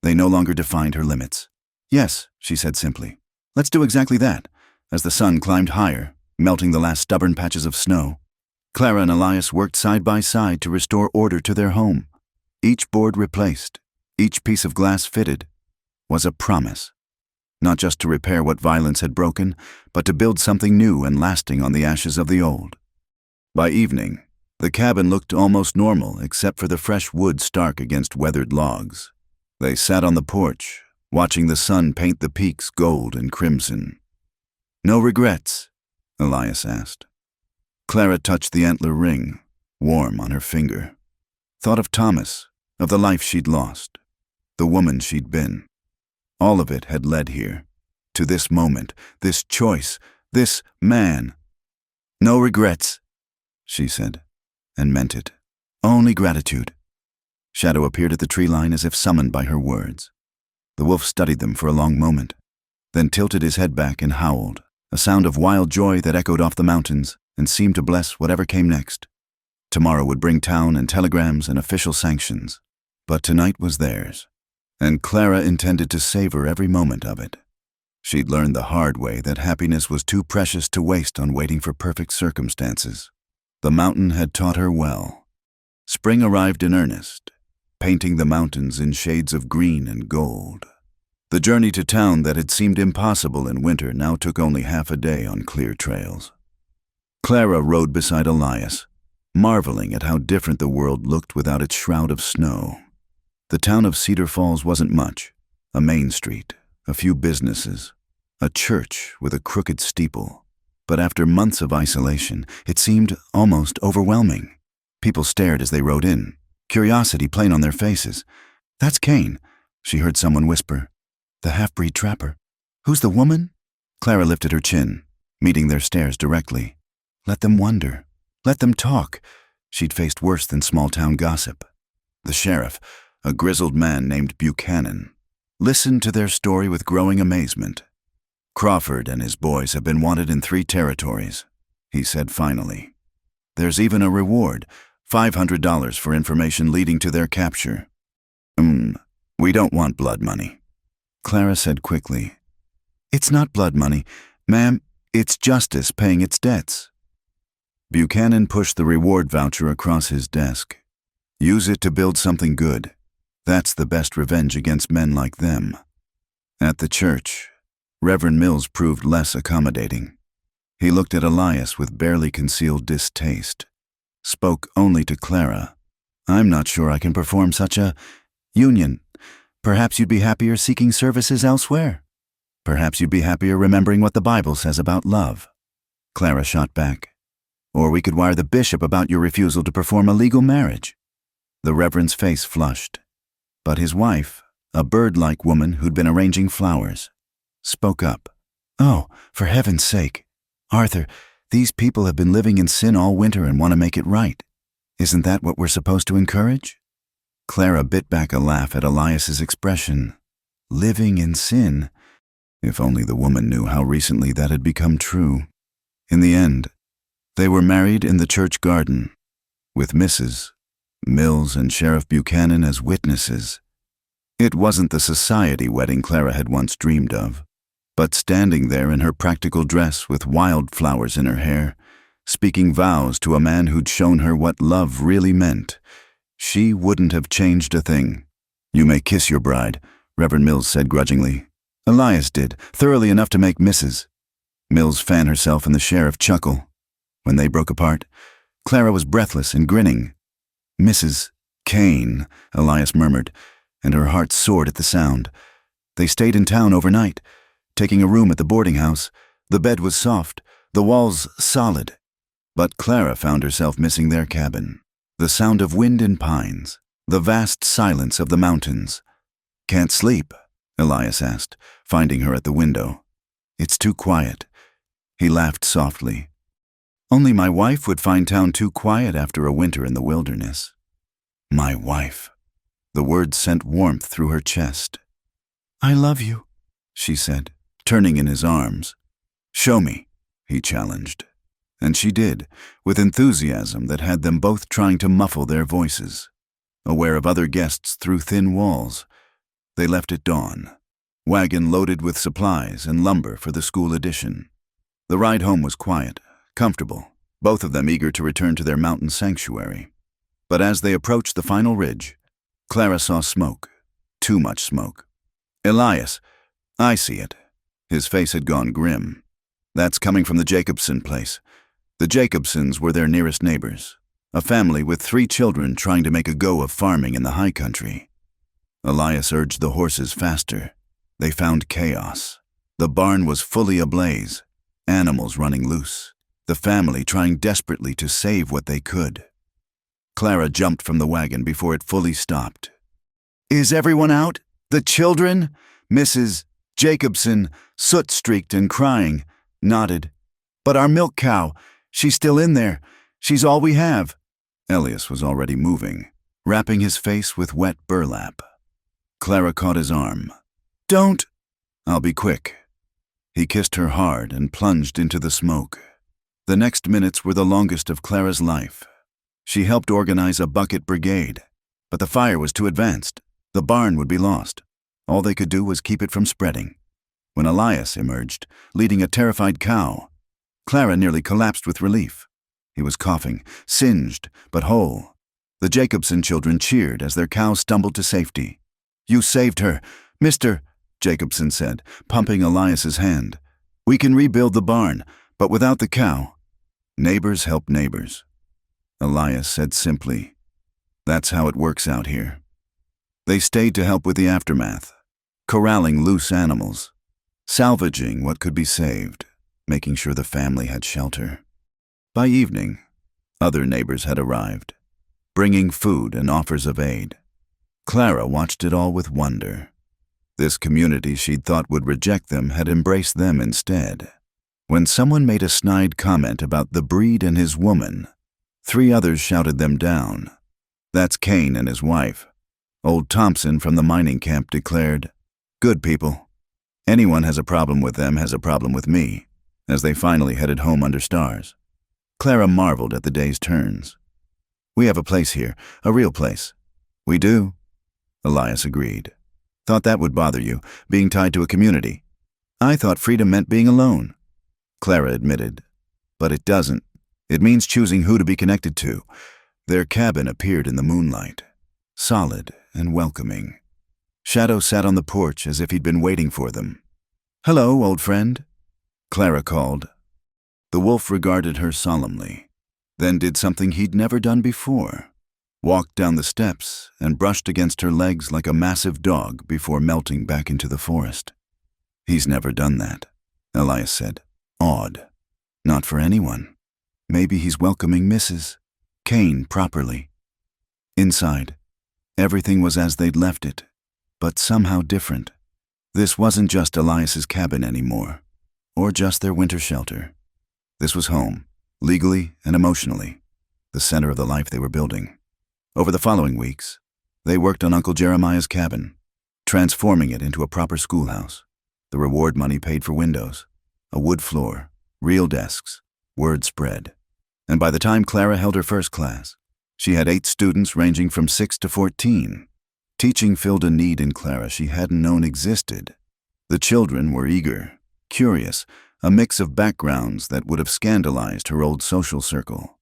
They no longer defined her limits. "Yes," she said simply. "Let's do exactly that." As the sun climbed higher, melting the last stubborn patches of snow, Clara and Elias worked side by side to restore order to their home. Each board replaced, each piece of glass fitted, was a promise. Not just to repair what violence had broken, but to build something new and lasting on the ashes of the old. By evening, the cabin looked almost normal except for the fresh wood stark against weathered logs. They sat on the porch, watching the sun paint the peaks gold and crimson. "No regrets?" Elias asked. Clara touched the antler ring, warm on her finger. Thought of Thomas, of the life she'd lost, the woman she'd been. All of it had led here, to this moment, this choice, this man. "No regrets," she said, and meant it. "Only gratitude." Shadow appeared at the tree line as if summoned by her words. The wolf studied them for a long moment, then tilted his head back and howled, a sound of wild joy that echoed off the mountains and seemed to bless whatever came next. Tomorrow would bring town and telegrams and official sanctions, but tonight was theirs, and Clara intended to savor every moment of it. She'd learned the hard way that happiness was too precious to waste on waiting for perfect circumstances. The mountain had taught her well. Spring arrived in earnest, painting the mountains in shades of green and gold. The journey to town that had seemed impossible in winter now took only half a day on clear trails. Clara rode beside Elias, marveling at how different the world looked without its shroud of snow. The town of Cedar Falls wasn't much, a main street, a few businesses, a church with a crooked steeple. But after months of isolation, it seemed almost overwhelming. People stared as they rode in, curiosity plain on their faces. "That's Kane," she heard someone whisper. "The half-breed trapper. Who's the woman?" Clara lifted her chin, meeting their stares directly. Let them wonder. Let them talk. She'd faced worse than small-town gossip. The sheriff, a grizzled man named Buchanan, listened to their story with growing amazement. "Crawford and his boys have been wanted in 3 territories," he said finally. "There's even a reward, $500 for information leading to their capture." We don't want blood money," Clara said quickly. "It's not blood money, ma'am. It's justice paying its debts." Buchanan pushed the reward voucher across his desk. "Use it to build something good. That's the best revenge against men like them." At the church, Reverend Mills proved less accommodating. He looked at Elias with barely concealed distaste, spoke only to Clara. "I'm not sure I can perform such a union. Perhaps you'd be happier seeking services elsewhere. Perhaps you'd be happier remembering what the Bible says about love." Clara shot back. "Or we could wire the bishop about your refusal to perform a legal marriage." The Reverend's face flushed, but his wife, a bird-like woman who'd been arranging flowers, spoke up. "Oh, for heaven's sake, Arthur, these people have been living in sin all winter and want to make it right. Isn't that what we're supposed to encourage?" Clara bit back a laugh at Elias's expression. Living in sin? If only the woman knew how recently that had become true. In the end, they were married in the church garden, with Mrs. Mills and Sheriff Buchanan as witnesses. It wasn't the society wedding Clara had once dreamed of, but standing there in her practical dress with wildflowers in her hair, speaking vows to a man who'd shown her what love really meant, she wouldn't have changed a thing. "You may kiss your bride," Reverend Mills said grudgingly. Elias did, thoroughly enough to make Mrs. Mills fan herself and the sheriff chuckle. When they broke apart, Clara was breathless and grinning. "Mrs. Kane," Elias murmured, and her heart soared at the sound. They stayed in town overnight, taking a room at the boarding house. The bed was soft, the walls solid. But Clara found herself missing their cabin. The sound of wind in pines, the vast silence of the mountains. "Can't sleep?" Elias asked, finding her at the window. "It's too quiet." He laughed softly. "Only my wife would find town too quiet after a winter in the wilderness." My wife. The word sent warmth through her chest. "I love you," she said, turning in his arms. "Show me," he challenged. And she did, with enthusiasm that had them both trying to muffle their voices. Aware of other guests through thin walls, they left at dawn, wagon loaded with supplies and lumber for the school addition. The ride home was quiet, comfortable, both of them eager to return to their mountain sanctuary. But as they approached the final ridge, Clara saw smoke, too much smoke. "Elias, I see it." His face had gone grim. "That's coming from the Jacobson place." The Jacobsons were their nearest neighbors, a family with 3 children trying to make a go of farming in the high country. Elias urged the horses faster. They found chaos. The barn was fully ablaze, animals running loose, the family trying desperately to save what they could. Clara jumped from the wagon before it fully stopped. "Is everyone out? The children?" Mrs. Jacobson, soot-streaked and crying, nodded. "But our milk cow, she's still in there. She's all we have." Elias was already moving, wrapping his face with wet burlap. Clara caught his arm. "Don't." "I'll be quick." He kissed her hard and plunged into the smoke. The next minutes were the longest of Clara's life. She helped organize a bucket brigade, but the fire was too advanced. The barn would be lost. All they could do was keep it from spreading. When Elias emerged, leading a terrified cow, Clara nearly collapsed with relief. He was coughing, singed, but whole. The Jacobson children cheered as their cow stumbled to safety. "You saved her, Mr." Jacobson said, pumping Elias's hand. "We can rebuild the barn, but without the cow, neighbors help neighbors." Elias said simply, "That's how it works out here." They stayed to help with the aftermath, corralling loose animals, salvaging what could be saved, making sure the family had shelter. By evening, other neighbors had arrived, bringing food and offers of aid. Clara watched it all with wonder. This community she'd thought would reject them had embraced them instead. When someone made a snide comment about the breed and his woman, 3 others shouted them down. "That's Kane and his wife." Old Thompson from the mining camp declared, "Good people. Anyone has a problem with them has a problem with me," as they finally headed home under stars. Clara marveled at the day's turns. "We have a place here, a real place." "We do," Elias agreed. "Thought that would bother you, being tied to a community." "I thought freedom meant being alone," Clara admitted. "But it doesn't. It means choosing who to be connected to." Their cabin appeared in the moonlight, solid and welcoming. Shadow sat on the porch as if he'd been waiting for them. "Hello, old friend," Clara called. The wolf regarded her solemnly, then did something he'd never done before. Walked down the steps and brushed against her legs like a massive dog before melting back into the forest. "He's never done that," Elias said, awed. "Not for anyone. Maybe he's welcoming Mrs. Kane properly." Inside, everything was as they'd left it, but somehow different. This wasn't just Elias's cabin anymore, or just their winter shelter. This was home, legally and emotionally, the center of the life they were building. Over the following weeks, they worked on Uncle Jeremiah's cabin, transforming it into a proper schoolhouse. The reward money paid for windows, a wood floor, real desks, word spread. And by the time Clara held her first class, she had 8 students ranging from 6 to 14. Teaching filled a need in Clara she hadn't known existed. The children were eager, curious, a mix of backgrounds that would have scandalized her old social circle.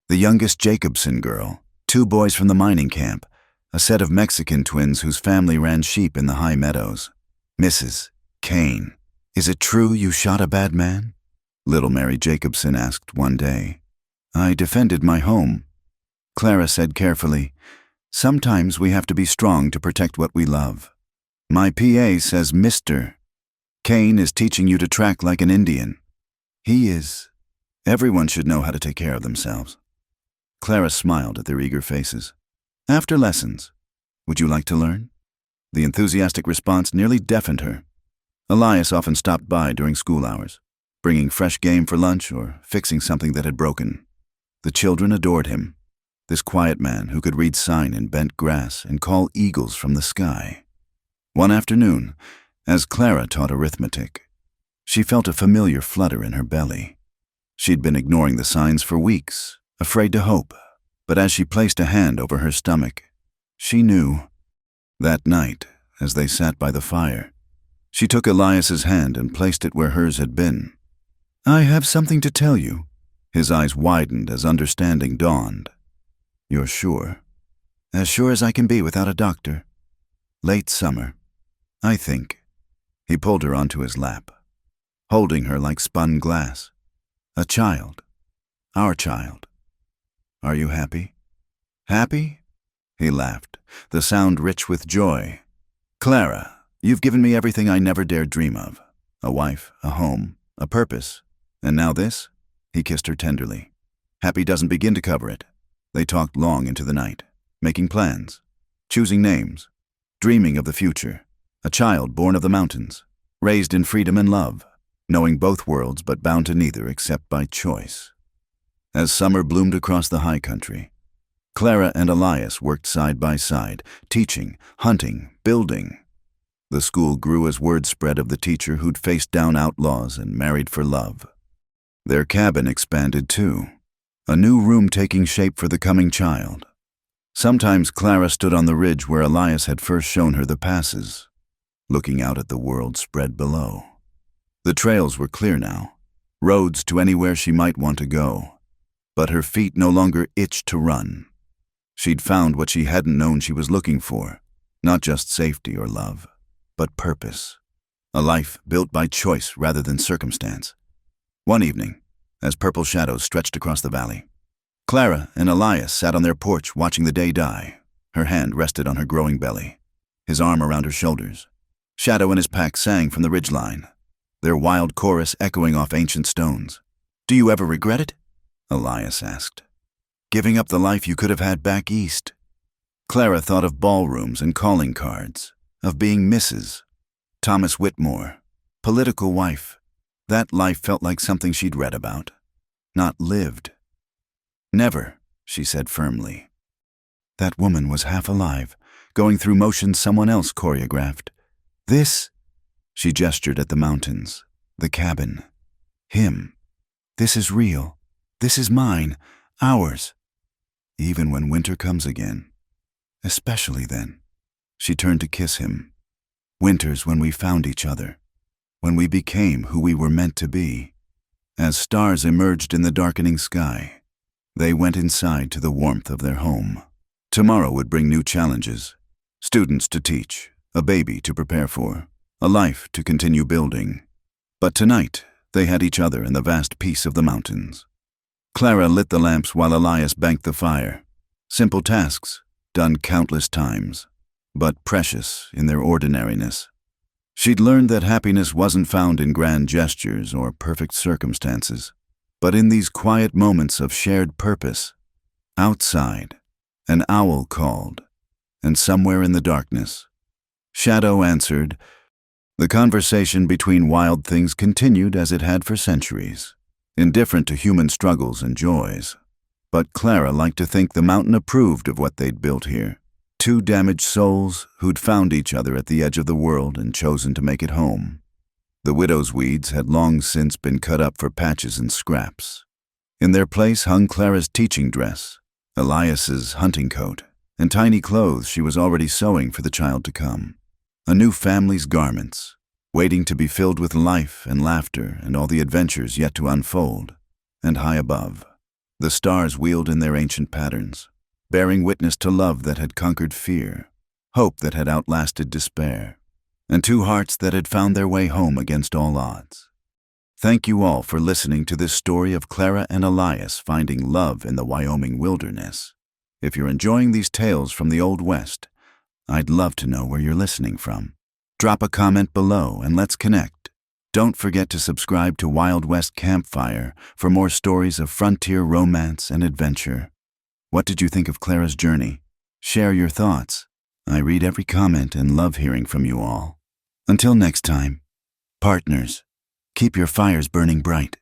The youngest Jacobson girl, 2 boys from the mining camp, a set of Mexican twins whose family ran sheep in the high meadows. "Mrs. Kane, is it true you shot a bad man?" little Mary Jacobson asked one day. "I defended my home," Clara said carefully. "Sometimes we have to be strong to protect what we love. My PA says Mr. Kane is teaching you to track like an Indian. He is. Everyone should know how to take care of themselves." Clara smiled at their eager faces. "After lessons, would you like to learn?" The enthusiastic response nearly deafened her. Elias often stopped by during school hours, bringing fresh game for lunch or fixing something that had broken. The children adored him, this quiet man who could read sign in bent grass and call eagles from the sky. One afternoon, as Clara taught arithmetic, she felt a familiar flutter in her belly. She'd been ignoring the signs for weeks, afraid to hope, but as she placed a hand over her stomach, she knew. That night, as they sat by the fire, she took Elias's hand and placed it where hers had been. "I have something to tell you." His eyes widened as understanding dawned. "You're sure?" "As sure as I can be without a doctor." "Late summer, I think." He pulled her onto his lap, holding her like spun glass. "A child. Our child. Are you happy?" "Happy?" He laughed, the sound rich with joy. "Clara, you've given me everything I never dared dream of. A wife, a home, a purpose. And now this?" He kissed her tenderly. Happy doesn't begin to cover it. They talked long into the night, making plans, choosing names, dreaming of the future. A child born of the mountains, raised in freedom and love, knowing both worlds but bound to neither except by choice. As summer bloomed across the high country, Clara and Elias worked side by side, teaching, hunting, building. The school grew as word spread of the teacher who'd faced down outlaws and married for love. Their cabin expanded too, a new room taking shape for the coming child. Sometimes Clara stood on the ridge where Elias had first shown her the passes, looking out at the world spread below. The trails were clear now, roads to anywhere she might want to go. But her feet no longer itched to run. She'd found what she hadn't known she was looking for, not just safety or love, but purpose. A life built by choice rather than circumstance. One evening, as purple shadows stretched across the valley, Clara and Elias sat on their porch watching the day die. Her hand rested on her growing belly, his arm around her shoulders. Shadow and his pack sang from the ridgeline, their wild chorus echoing off ancient stones. "Do you ever regret it?" Elias asked. "Giving up the life you could have had back east?" Clara thought of ballrooms and calling cards, of being Mrs. Thomas Whitmore, political wife. That life felt like something she'd read about, not lived. "Never," she said firmly. That woman was half alive, going through motions someone else choreographed. "This," she gestured at the mountains, the cabin. "Him. This is real. This is mine, ours. Even when winter comes again. Especially then." She turned to kiss him. "Winter's when we found each other, when we became who we were meant to be." As stars emerged in the darkening sky, they went inside to the warmth of their home. Tomorrow would bring new challenges, students to teach, a baby to prepare for, a life to continue building. But tonight, they had each other in the vast peace of the mountains. Clara lit the lamps while Elias banked the fire. Simple tasks, done countless times, but precious in their ordinariness. She'd learned that happiness wasn't found in grand gestures or perfect circumstances, but in these quiet moments of shared purpose, outside, An owl called, and somewhere in the darkness, Shadow answered. The conversation between wild things continued as it had for centuries, indifferent to human struggles and joys. But Clara liked to think the mountain approved of what they'd built here. Two damaged souls who'd found each other at the edge of the world and chosen to make it home. The widow's weeds had long since been cut up for patches and scraps. In their place hung Clara's teaching dress, Elias's hunting coat, and tiny clothes she was already sewing for the child to come. A new family's garments, waiting to be filled with life and laughter and all the adventures yet to unfold. And high above, the stars wheeled in their ancient patterns, bearing witness to love that had conquered fear, hope that had outlasted despair, and two hearts that had found their way home against all odds. Thank you all for listening to this story of Clara and Elias finding love in the Wyoming wilderness. If you're enjoying these tales from the Old West, I'd love to know where you're listening from. Drop a comment below and let's connect. Don't forget to subscribe to Wild West Campfire for more stories of frontier romance and adventure. What did you think of Clara's journey? Share your thoughts. I read every comment and love hearing from you all. Until next time, partners, keep your fires burning bright.